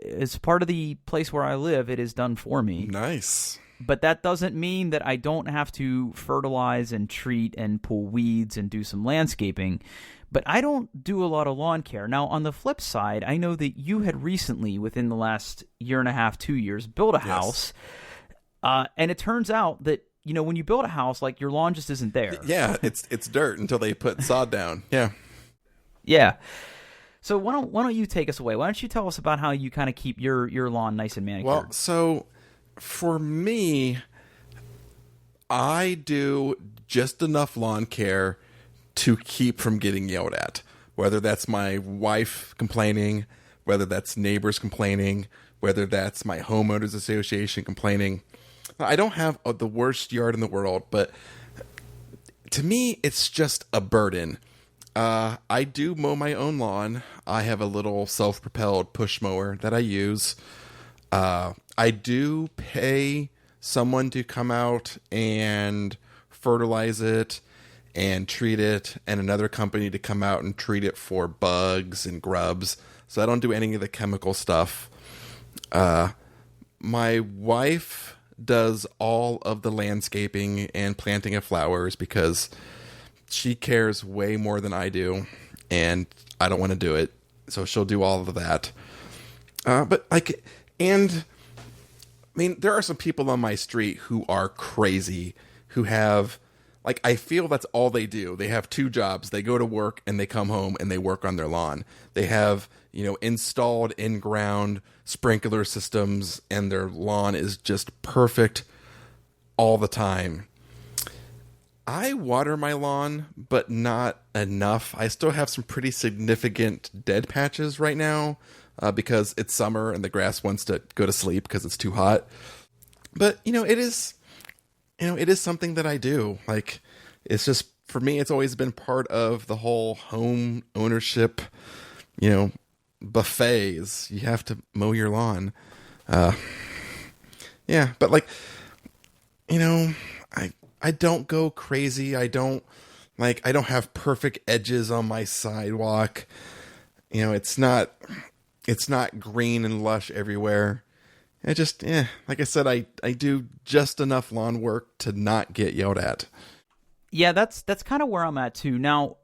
Speaker 1: As part of the place where I live, it is done for me.
Speaker 2: Nice.
Speaker 1: But that doesn't mean that I don't have to fertilize and treat and pull weeds and do some landscaping. But I don't do a lot of lawn care. Now, on the flip side, I know that you had recently, within the last year and a half, 2 years, built a house. And it turns out that, when you build a house, like, your lawn just isn't there.
Speaker 2: Yeah, it's dirt until they put sod down. Yeah.
Speaker 1: Yeah. So why don't you take us away? Why don't you tell us about how you kind of keep your lawn nice and manicured?
Speaker 2: Well, so for me, I do just enough lawn care to keep from getting yelled at. Whether that's my wife complaining, whether that's neighbors complaining, whether that's my homeowners association complaining. I don't have the worst yard in the world, but to me, it's just a burden. I do mow my own lawn. I have a little self-propelled push mower that I use. I do pay someone to come out and fertilize it and treat it, and another company to come out and treat it for bugs and grubs. So I don't do any of the chemical stuff. My wife does all of the landscaping and planting of flowers because she cares way more than I do, and I don't want to do it. So she'll do all of that. There are some people on my street who are crazy, who have, I feel that's all they do. They have 2 jobs. They go to work and they come home and they work on their lawn. They have, installed in-ground sprinkler systems, and their lawn is just perfect all the time. I water my lawn, but not enough. I still have some pretty significant dead patches right now because it's summer and the grass wants to go to sleep because it's too hot. But, it is something that I do. It's just, for me, it's always been part of the whole home ownership, buffets. You have to mow your lawn. Yeah, but I don't go crazy. I don't have perfect edges on my sidewalk. It's not green and lush everywhere. I just, like I said, I do just enough lawn work to not get yelled at.
Speaker 1: Yeah, that's kind of where I'm at too. Now,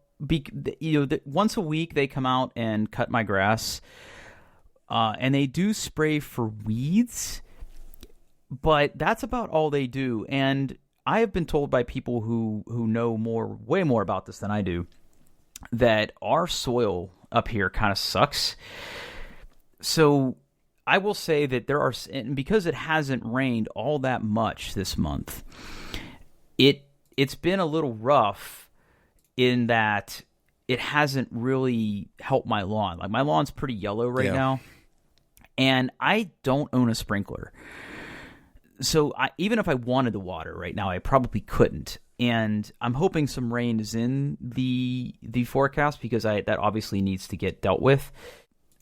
Speaker 1: once a week they come out and cut my grass, and they do spray for weeds, but that's about all they do. And I have been told by people who know way more about this than I do, that our soil up here kind of sucks. So I will say that there are, and because it hasn't rained all that much this month, it's been a little rough in that it hasn't really helped my lawn. My lawn's pretty yellow right now, and I don't own a sprinkler. So even if I wanted to water right now, I probably couldn't. And I'm hoping some rain is in the forecast because that obviously needs to get dealt with.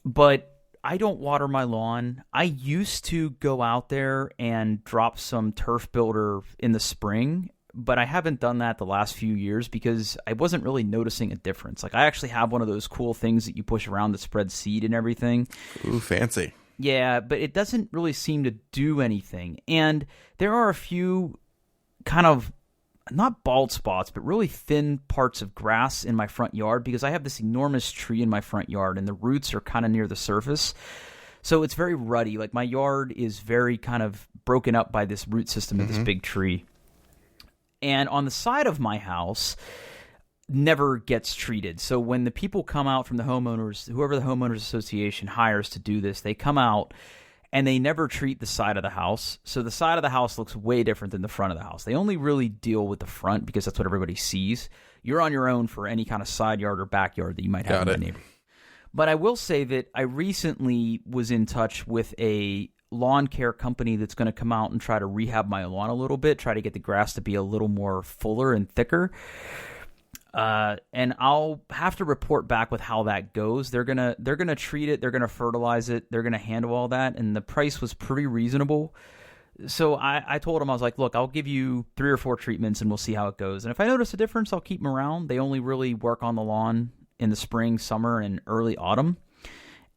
Speaker 1: But I don't water my lawn. I used to go out there and drop some turf builder in the spring, but I haven't done that the last few years because I wasn't really noticing a difference. I actually have one of those cool things that you push around that spreads seed and everything.
Speaker 2: Ooh, fancy.
Speaker 1: Yeah, but it doesn't really seem to do anything. And there are a few kind of, not bald spots, but really thin parts of grass in my front yard because I have this enormous tree in my front yard and the roots are kind of near the surface. So it's very ruddy. My yard is very kind of broken up by this root system of this big tree. And on the side of my house never gets treated. So when the people come out from the homeowners, whoever the homeowners association hires to do this, they come out and they never treat the side of the house. So the side of the house looks way different than the front of the house. They only really deal with the front because that's what everybody sees. You're on your own for any kind of side yard or backyard that you might have in the neighborhood. But I will say that I recently was in touch with a lawn care company that's going to come out and try to rehab my lawn a little bit, try to get the grass to be a little more fuller and thicker. And I'll have to report back with how that goes. They're gonna treat it, they're gonna fertilize it, they're gonna handle all that, and the price was pretty reasonable. So I told them, I was like, look, I'll give you 3 or 4 treatments and we'll see how it goes. And if I notice a difference, I'll keep them around. They only really work on the lawn in the spring, summer, and early autumn.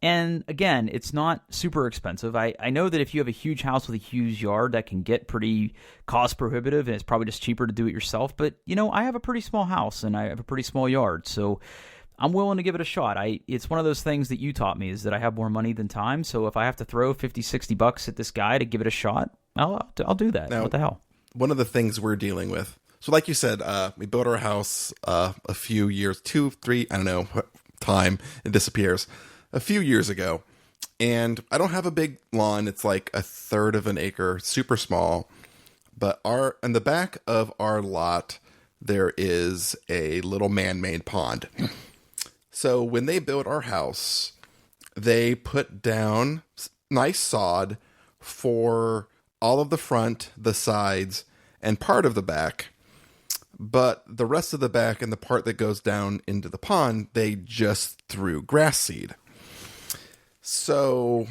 Speaker 1: And again, it's not super expensive. I know that if you have a huge house with a huge yard, that can get pretty cost prohibitive, and it's probably just cheaper to do it yourself. But, I have a pretty small house and I have a pretty small yard, so I'm willing to give it a shot. It's one of those things that you taught me, is that I have more money than time. So if I have to throw $50-$60 at this guy to give it a shot, I'll do that. Now, what the hell?
Speaker 2: One of the things we're dealing with. So like you said, we built our house a few years, 2, 3, I don't know, time, it disappears. A few years ago, and I don't have a big lawn. It's like a third of an acre, super small. But in the back of our lot, there is a little man-made pond. So when they built our house, they put down nice sod for all of the front, the sides, and part of the back. But the rest of the back and the part that goes down into the pond, they just threw grass seed. So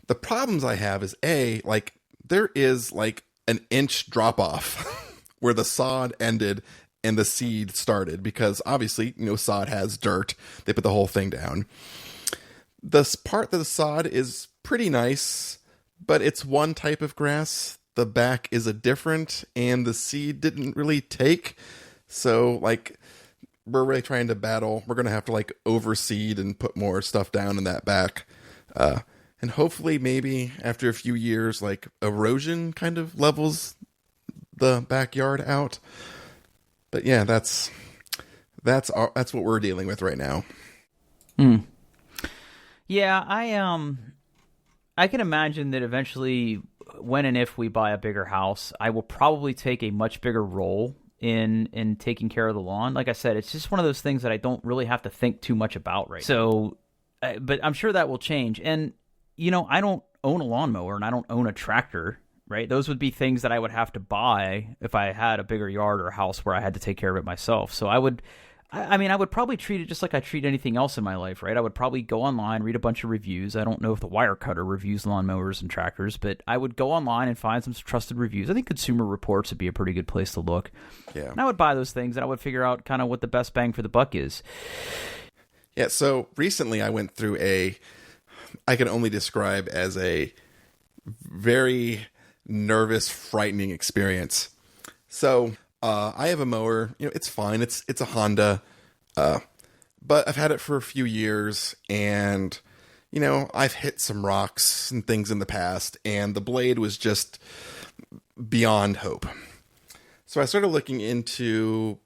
Speaker 2: the problems I have is there is like an inch drop off where the sod ended and the seed started, because obviously, sod has dirt. They put the whole thing down. This part of the sod is pretty nice, but it's one type of grass. The back is a different, and the seed didn't really take. So, we're really trying to battle. We're going to have to, overseed and put more stuff down in that back. And hopefully, maybe after a few years, erosion kind of levels the backyard out. But yeah, that's what we're dealing with right now.
Speaker 1: Yeah, I can imagine that eventually, when and if we buy a bigger house, I will probably take a much bigger role in taking care of the lawn. Like I said, it's just one of those things that I don't really have to think too much about right now. So, but I'm sure that will change. And, I don't own a lawnmower and I don't own a tractor, right? Those would be things that I would have to buy if I had a bigger yard or a house where I had to take care of it myself. So I would probably treat it just like I treat anything else in my life, right? I would probably go online, read a bunch of reviews. I don't know if the Wire Cutter reviews lawnmowers and tractors, but I would go online and find some trusted reviews. I think Consumer Reports would be a pretty good place to look.
Speaker 2: Yeah.
Speaker 1: And I would buy those things, and I would figure out kind of what the best bang for the buck is.
Speaker 2: Yeah, so recently I went through I can only describe as a very nervous, frightening experience. So I have a mower. It's fine. It's a Honda, but I've had it for a few years, and I've hit some rocks and things in the past, and the blade was just beyond hope. So I started looking into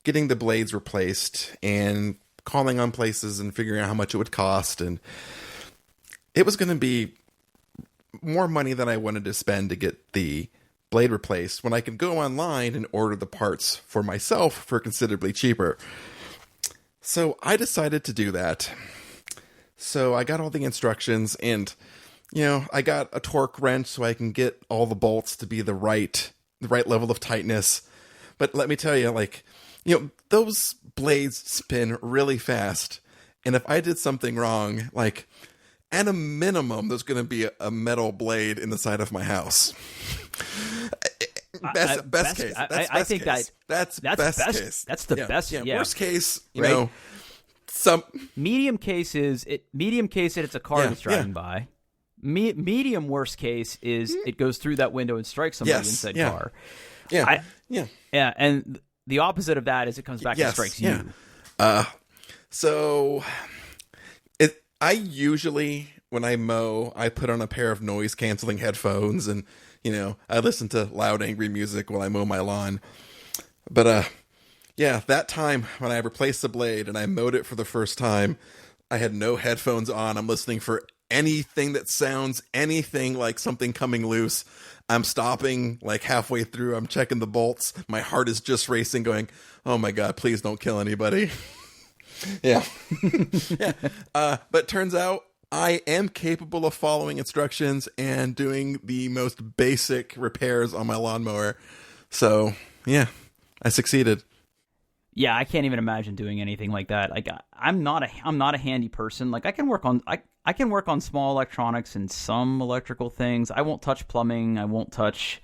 Speaker 2: getting the blades replaced and calling on places and figuring out how much it would cost, and it was going to be more money than I wanted to spend to get the blade replaced when I could go online and order the parts for myself for considerably cheaper. So I decided to do that. So I got all the instructions, and I got a torque wrench so I can get all the bolts to be the right level of tightness. But let me tell you, those blades spin really fast, and if I did something wrong, at a minimum, there's going to be a metal blade in the side of my house. Best case. I think that's best case.
Speaker 1: That's the best. Yeah.
Speaker 2: Worst case,
Speaker 1: right?
Speaker 2: Some
Speaker 1: medium case is it's a car that's driving by. Medium worst case is it goes through that window and strikes somebody in said car.
Speaker 2: Yeah.
Speaker 1: Yeah. And the opposite of that is it comes back and strikes you.
Speaker 2: So I usually, when I mow, I put on a pair of noise-canceling headphones, and, I listen to loud, angry music while I mow my lawn. But, that time when I replaced the blade and I mowed it for the first time, I had no headphones on. I'm listening for anything that sounds anything like something coming loose. I'm stopping halfway through. I'm checking the bolts. My heart is just racing, going, oh my God, please don't kill anybody. Yeah. But turns out I am capable of following instructions and doing the most basic repairs on my lawnmower. So, yeah, I succeeded.
Speaker 1: Yeah, I can't even imagine doing anything like that. I'm not a handy person. I can work on small electronics and some electrical things. I won't touch plumbing. I won't touch.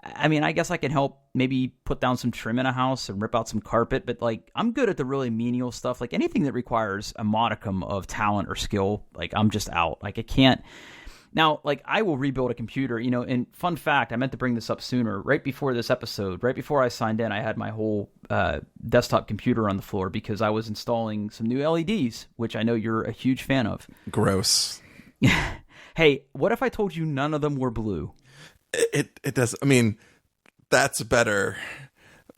Speaker 1: I guess I can help maybe put down some trim in a house and rip out some carpet, but I'm good at the really menial stuff. Anything that requires a modicum of talent or skill, I'm just out. I can't. Now, I will rebuild a computer, and fun fact, I meant to bring this up sooner. Right before this episode, right before I signed in, I had my whole desktop computer on the floor because I was installing some new LEDs, which I know you're a huge fan of.
Speaker 2: Gross.
Speaker 1: Hey, what if I told you none of them were blue?
Speaker 2: It does. That's better,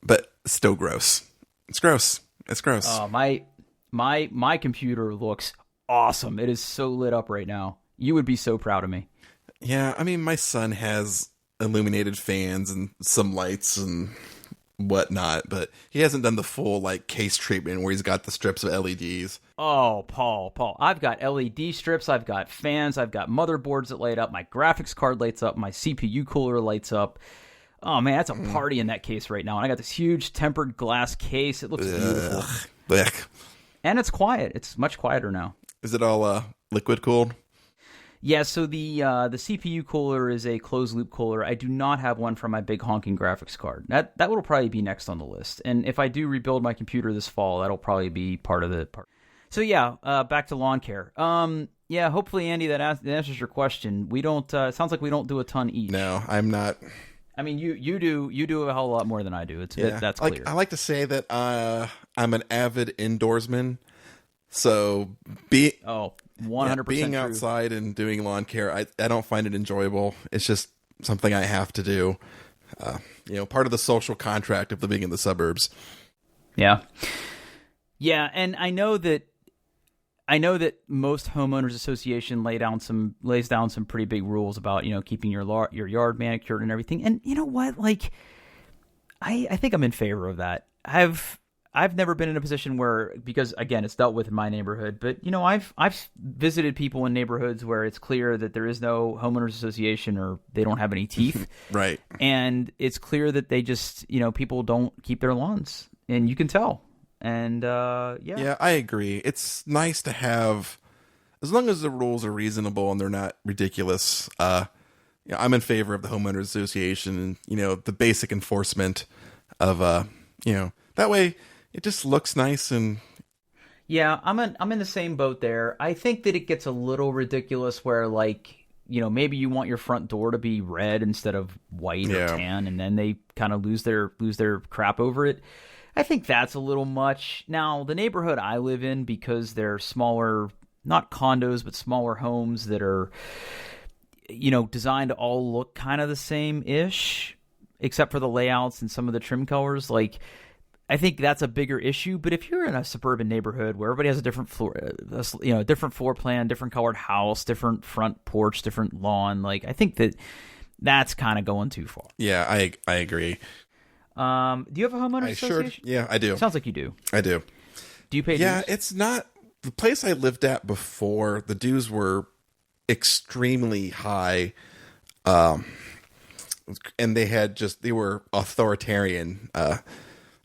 Speaker 2: but still gross. It's gross.
Speaker 1: My computer looks awesome. It is so lit up right now. You would be so proud of me.
Speaker 2: Yeah, my son has illuminated fans and some lights, and whatnot, but he hasn't done the full like case treatment where he's got the strips of LEDs.
Speaker 1: Oh, Paul, I've got LED strips, I've got fans, I've got motherboards that light up, my graphics card lights up, my CPU cooler lights up. Oh man, that's a party in that case right now. And I got this huge tempered glass case. It looks beautiful.
Speaker 2: Blech.
Speaker 1: And it's quiet. It's much quieter now.
Speaker 2: Is it all liquid cooled?
Speaker 1: Yeah, so the CPU cooler is a closed loop cooler. I do not have one for my big honking graphics card. That will probably be next on the list. And if I do rebuild my computer this fall, that'll probably be part of the part. So yeah, back to lawn care. Yeah, hopefully, Andy, that answers your question. We don't. It sounds like we don't do a ton each.
Speaker 2: No, I'm not.
Speaker 1: I mean, you do a hell of a lot more than I do. That's clear.
Speaker 2: I like to say that I'm an avid indoorsman. So
Speaker 1: 100%
Speaker 2: being
Speaker 1: true.
Speaker 2: outside and doing lawn care, I don't find it enjoyable. It's just something I have to do. Part of the social contract of living in the suburbs.
Speaker 1: Yeah, and I know that most homeowners association lays down some pretty big rules about keeping your yard manicured and everything. And you know what? Like, I think I'm in favor of that. I've never been in a position where, because again, it's dealt with in my neighborhood, but I've visited people in neighborhoods where it's clear that there is no homeowners association or they don't have any teeth.
Speaker 2: Right. And
Speaker 1: it's clear that they just, people don't keep their lawns, and you can tell. And yeah, I
Speaker 2: agree. It's nice to have, as long as the rules are reasonable and they're not ridiculous. I'm in favor of the homeowners association and the basic enforcement of that way it just looks nice. And
Speaker 1: yeah, I'm in the same boat there. I think that it gets a little ridiculous where maybe you want your front door to be red instead of white or tan, and then they kind of lose their crap over it. I think that's a little much. Now, the neighborhood I live in, because they're smaller, not condos, but smaller homes that are, designed to all look kind of the same-ish, except for the layouts and some of the trim colors. I think that's a bigger issue. But if you're in a suburban neighborhood where everybody has a different floor, different floor plan, different colored house, different front porch, different lawn, I think that's kind of going too far.
Speaker 2: Yeah, I agree.
Speaker 1: Do you have a homeowners association?
Speaker 2: Yeah, I do.
Speaker 1: Sounds like you do.
Speaker 2: I do.
Speaker 1: Do you pay dues?
Speaker 2: Yeah, it's not the place I lived at before. The dues were extremely high, and they were authoritarian.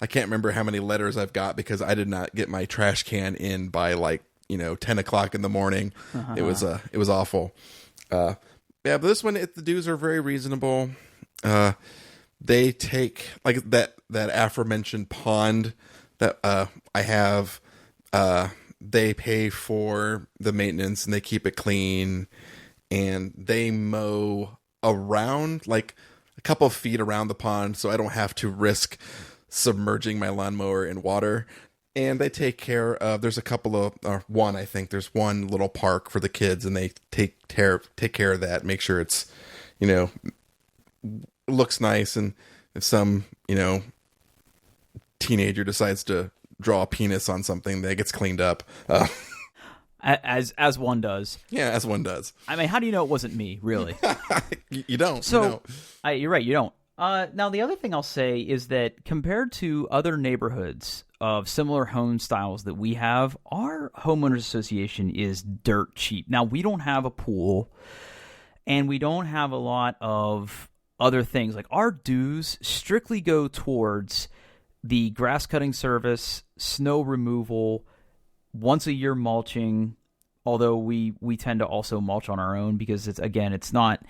Speaker 2: I can't remember how many letters I've got because I did not get my trash can in by 10 o'clock in the morning. Uh-huh. It was awful. But this one, the dues are very reasonable. They take that aforementioned pond that I have. They pay for the maintenance and they keep it clean, and they mow around a couple of feet around the pond, so I don't have to risk submerging my lawnmower in water. And they take care of. There's a couple of I think there's one little park for the kids, and they take care of that. Make sure it's looks nice, and if some teenager decides to draw a penis on something, that gets cleaned up.
Speaker 1: As one does.
Speaker 2: Yeah, as one does.
Speaker 1: I mean, how do you know it wasn't me, really?
Speaker 2: You don't.
Speaker 1: So, you're right, you don't. Now, the other thing I'll say is that compared to other neighborhoods of similar home styles that we have, our homeowners association is dirt cheap. Now, we don't have a pool, and we don't have a lot of other things. Our dues strictly go towards the grass cutting service, snow removal, once a year mulching, although we tend to also mulch on our own because it's not,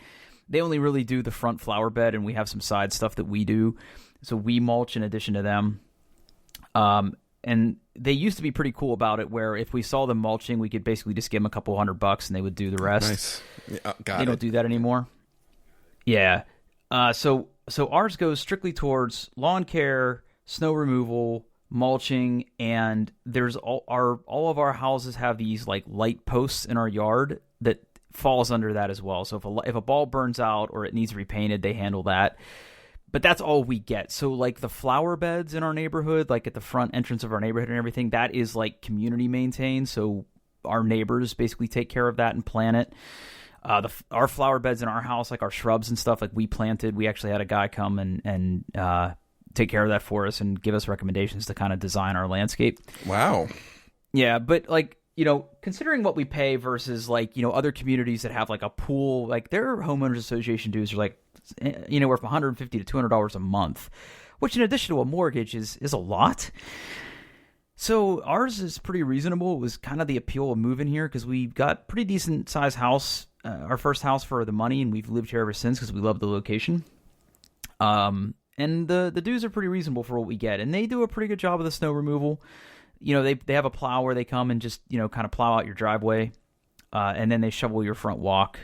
Speaker 1: they only really do the front flower bed, and we have some side stuff that we do. So we mulch in addition to them. And they used to be pretty cool about it, where if we saw them mulching, we could basically just give them a couple $100 and they would do the rest.
Speaker 2: Nice. Yeah,
Speaker 1: they don't do that anymore. Yeah. So ours goes strictly towards lawn care, snow removal, mulching, and there's all of our houses have these light posts in our yard that falls under that as well. So if a bulb burns out or it needs repainted, they handle that. But that's all we get. So the flower beds in our neighborhood, at the front entrance of our neighborhood and everything, that is community maintained. So our neighbors basically take care of that and plant it. Our flower beds in our house, our shrubs and stuff, we planted. We actually had a guy come and take care of that for us and give us recommendations to kind of design our landscape.
Speaker 2: Wow.
Speaker 1: Yeah, but considering what we pay versus other communities that have like a pool, like their homeowners association dues are like anywhere from $150 to $200 a month, which in addition to a mortgage is a lot. So ours is pretty reasonable. It was kind of the appeal of moving here because we got pretty decent sized house, our first house for the money, and we've lived here ever since because we love the location. And the dues are pretty reasonable for what we get, and they do a pretty good job of the snow removal. They have a plow where they come and just kind of plow out your driveway, and then they shovel your front walk.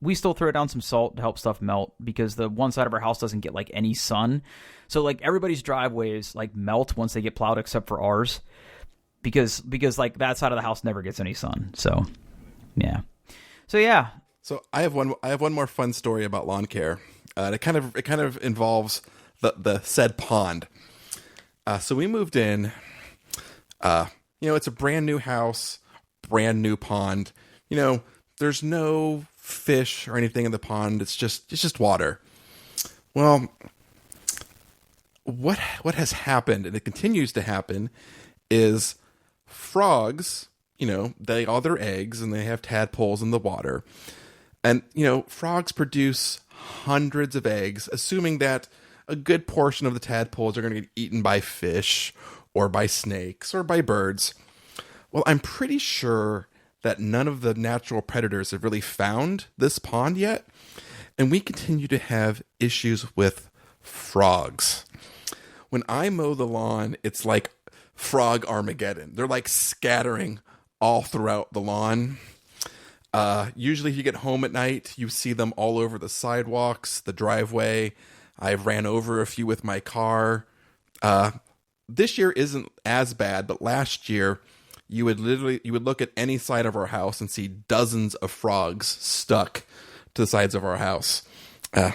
Speaker 1: We still throw down some salt to help stuff melt because the one side of our house doesn't get like any sun. So like everybody's driveways like melt once they get plowed except for ours because like that side of the house never gets any sun. So yeah.
Speaker 2: So I have one more fun story about lawn care. It kind of involves the said pond. So we moved in. It's a brand new house, brand new pond. There's no fish or anything in the pond. It's just water. Well, what has happened, and it continues to happen, is frogs, they lay all their eggs and they have tadpoles in the water. And, frogs produce hundreds of eggs, assuming that a good portion of the tadpoles are going to get eaten by fish or by snakes or by birds. Well, I'm pretty sure that none of the natural predators have really found this pond yet, and we continue to have issues with frogs. When I mow the lawn, it's like frog Armageddon. They're like scattering all throughout the lawn. Usually if you get home at night, you see them all over the sidewalks, the driveway. I've ran over a few with my car. This year isn't as bad, but last year you would look at any side of our house and see dozens of frogs stuck to the sides of our house. So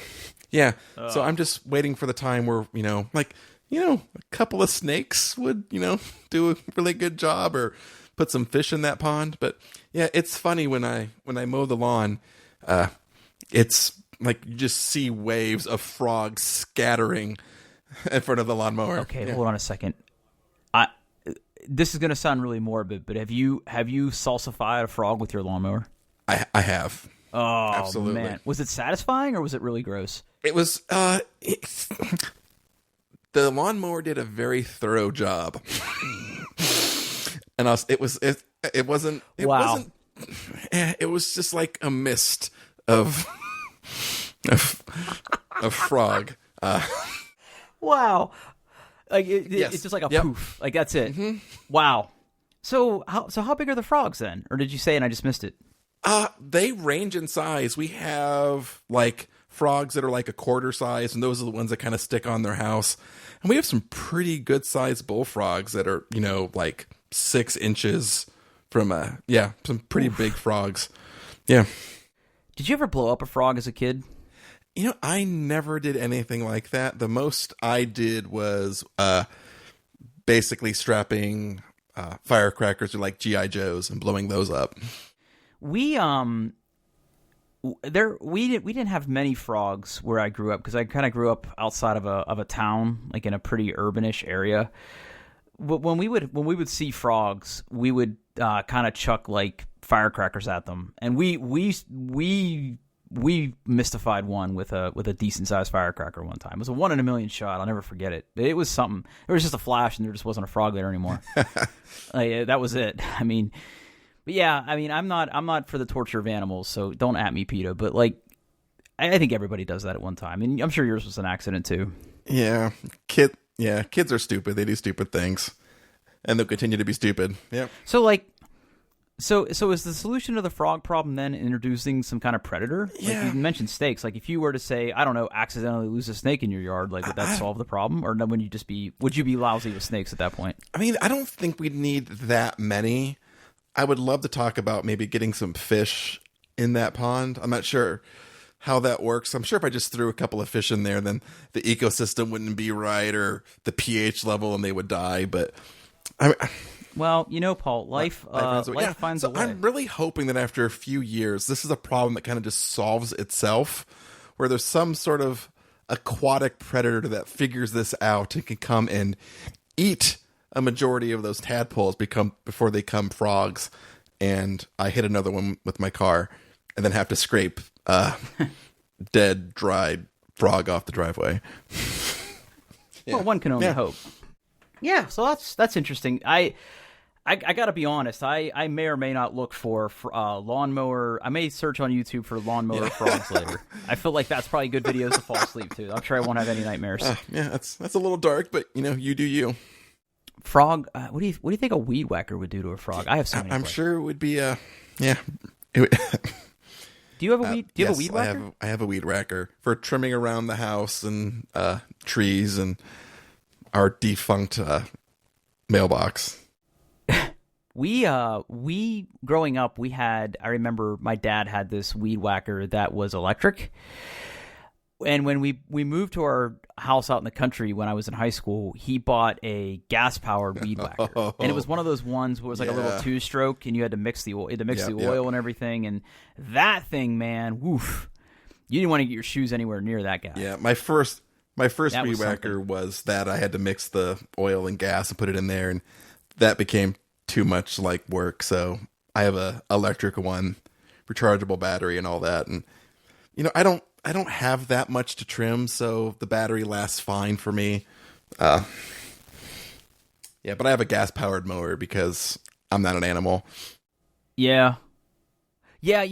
Speaker 2: I'm just waiting for the time where, a couple of snakes would, do a really good job or put some fish in that pond. But yeah, it's funny when I mow the lawn, it's like you just see waves of frogs scattering in front of the lawnmower.
Speaker 1: Okay, Hold on a second. This is going to sound really morbid, but have you salsified a frog with your lawnmower?
Speaker 2: I have.
Speaker 1: Oh,
Speaker 2: absolutely.
Speaker 1: Man. Was it satisfying or was it really gross?
Speaker 2: It was, the lawnmower did a very thorough job. And it wasn't, it was just like a mist of frog.
Speaker 1: Wow. Like
Speaker 2: yes.
Speaker 1: It's just like a poof. Like that's it.
Speaker 2: Mm-hmm.
Speaker 1: Wow. So how big are the frogs then? Or did you say and I just missed it?
Speaker 2: They range in size. We have like frogs that are like a quarter size, and those are the ones that kind of stick on their house. And we have some pretty good sized bullfrogs that are, like 6 inches from some pretty big frogs. Yeah.
Speaker 1: Did you ever blow up a frog as a kid?
Speaker 2: I never did anything like that. The most I did was basically strapping firecrackers to like G.I. Joes and blowing those up. We
Speaker 1: didn't have many frogs where I grew up because I kind of grew up outside of a town, like in a pretty urbanish area. But when we would see frogs, we would kind of chuck like firecrackers at them, and we mystified one with a decent sized firecracker one time. It was a 1 in a million shot. I'll never forget it. It was something. There was just a flash, and there just wasn't a frog there anymore. That was it. But yeah, I'm not for the torture of animals, so don't at me, PETA. But like, I think everybody does that at one time, and I'm sure yours was an accident too.
Speaker 2: Yeah, kids are stupid. They do stupid things, and they'll continue to be stupid. Yeah.
Speaker 1: So is the solution to the frog problem then introducing some kind of predator?
Speaker 2: Yeah.
Speaker 1: Like you mentioned snakes. Like if you were to say, I don't know, accidentally lose a snake in your yard, like would that solve the problem? Or would you be lousy with snakes at that point?
Speaker 2: I don't think we'd need that many. I would love to talk about maybe getting some fish in that pond. I'm not sure how that works. I'm sure if I just threw a couple of fish in there, then the ecosystem wouldn't be right or the pH level and they would die. But
Speaker 1: well, Paul, life finds a way.
Speaker 2: I'm really hoping that after a few years, this is a problem that kind of just solves itself, where there's some sort of aquatic predator that figures this out and can come and eat a majority of those tadpoles before they become frogs. And I hit another one with my car and then have to scrape dead, dried frog off the driveway.
Speaker 1: Yeah. Well, one can only hope. Yeah, so that's interesting. I got to be honest. I may or may not look for lawnmower. I may search on YouTube for lawnmower frogs later. I feel like that's probably good videos to fall asleep to. I'm sure I won't have any nightmares.
Speaker 2: Yeah, that's a little dark, but you do you.
Speaker 1: Frog. What do you think a weed whacker would do to a frog? I have so many.
Speaker 2: I'm sure it would be yeah.
Speaker 1: Do you have a weed? Do you have a weed whacker?
Speaker 2: I have a weed whacker for trimming around the house and trees and our defunct mailbox.
Speaker 1: We growing up, I remember my dad had this weed whacker that was electric. And when we moved to our house out in the country when I was in high school, he bought a gas-powered weed whacker. And it was one of those ones where it was like a little two-stroke, and you had to mix the oil, and everything. And that thing, man, woof. You didn't want to get your shoes anywhere near that guy.
Speaker 2: Yeah, my first weed whacker was that I had to mix the oil and gas and put it in there, and that became too much like work. So I have a electric one, rechargeable battery and all that. And I don't have that much to trim, so the battery lasts fine for me. But I have a gas-powered mower because I'm not an animal.
Speaker 1: Yeah. Yeah,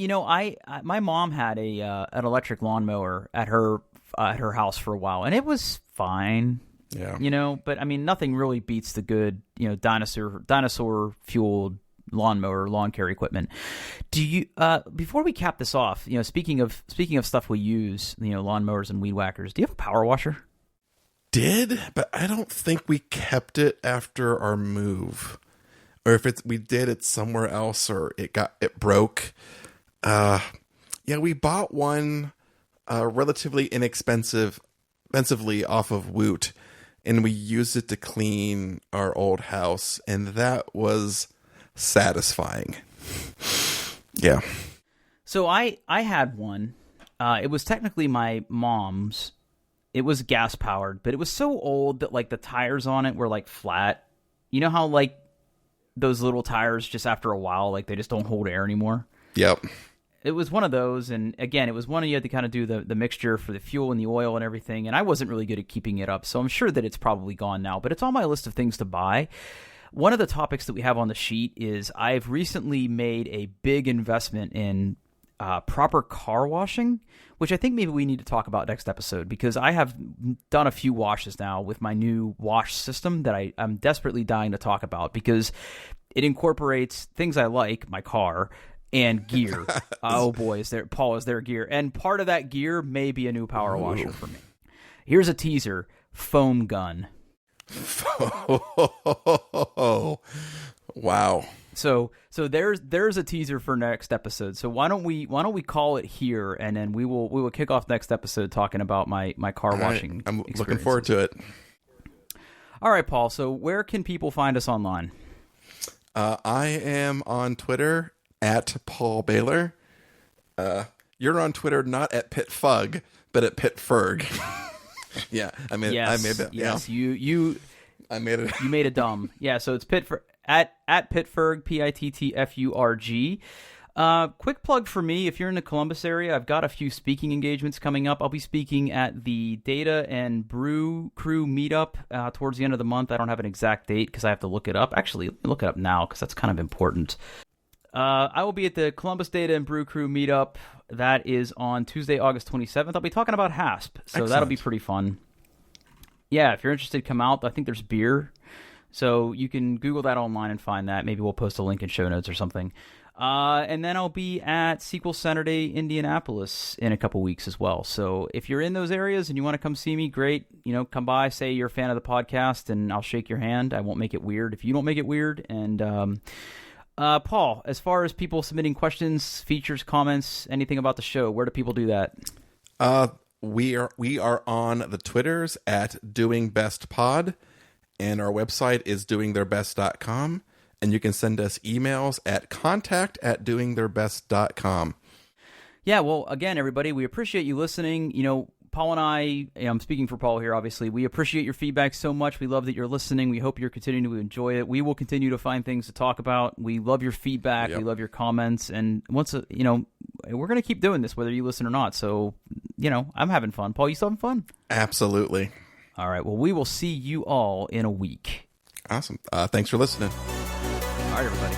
Speaker 1: my mom had an electric lawnmower at her house for a while, and it was fine.
Speaker 2: Yeah.
Speaker 1: But I mean, nothing really beats the good, dinosaur fueled lawnmower, lawn care equipment. Do you before we cap this off, speaking of stuff we use, lawnmowers and weed whackers, do you have a power washer?
Speaker 2: But I don't think we kept it after our move. Or if we did it somewhere else or it broke. We bought one relatively inexpensively off of Woot, and we used it to clean our old house, and that was satisfying. Yeah.
Speaker 1: So I had one. It was technically my mom's. It was gas powered, but it was so old that like the tires on it were like flat. You know how like those little tires just after a while like they just don't hold air anymore?
Speaker 2: Yep.
Speaker 1: It was one of those, and again, it was one you had to kind of do the mixture for the fuel and the oil and everything, and I wasn't really good at keeping it up, so I'm sure that it's probably gone now, but it's on my list of things to buy. One of the topics that we have on the sheet is I've recently made a big investment in proper car washing, which I think maybe we need to talk about next episode, because I have done a few washes now with my new wash system that I'm desperately dying to talk about, because it incorporates things I like, my car, and gear. Oh boy, is there gear. And part of that gear may be a new power washer for me. Here's a teaser: foam gun.
Speaker 2: Wow.
Speaker 1: So there's a teaser for next episode. So why don't we call it here, and then we will kick off next episode talking about my car washing.
Speaker 2: I'm looking forward to it.
Speaker 1: All right, Paul. So where can people find us online?
Speaker 2: I am on Twitter at Paul Baylor. You're on Twitter not at PitFug, but at PitFerg. Yeah, I made that.
Speaker 1: Yes,
Speaker 2: yeah. I made it.
Speaker 1: You made it dumb. Yeah, so it's Pitferg at PitFerg, PITTFURG. Quick plug for me: if you're in the Columbus area, I've got a few speaking engagements coming up. I'll be speaking at the Data and Brew Crew meetup towards the end of the month. I don't have an exact date because I have to look it up. Actually, look it up now because that's kind of important. I will be at the Columbus Data and Brew Crew meetup. That is on Tuesday, August 27th. I'll be talking about HASP, so
Speaker 2: Excellent.
Speaker 1: That'll be pretty fun. Yeah, if you're interested, come out. I think there's beer, so you can Google that online and find that. Maybe we'll post a link in show notes or something. And then I'll be at SQL Center Day, Indianapolis in a couple weeks as well. So if you're in those areas and you want to come see me, great. Come by, say you're a fan of the podcast, and I'll shake your hand. I won't make it weird if you don't make it weird. And Paul, as far as people submitting questions, features, comments, anything about the show, where do people do that?
Speaker 2: We are on the Twitters at DoingBestPod, and our website is doingtheirbest.com, and you can send us emails at contact@doingtheirbest.com.
Speaker 1: Yeah, well, again, everybody, we appreciate you listening. Paul and I'm speaking for Paul here, obviously. We appreciate your feedback so much. We love that you're listening. We hope you're continuing to enjoy it. We will continue to find things to talk about. We love your feedback.
Speaker 2: Yep.
Speaker 1: We love your comments. And we're going to keep doing this, whether you listen or not. So, I'm having fun. Paul, you still having fun?
Speaker 2: Absolutely.
Speaker 1: All right. Well, we will see you all in a week.
Speaker 2: Awesome. Thanks for listening.
Speaker 1: All right, everybody.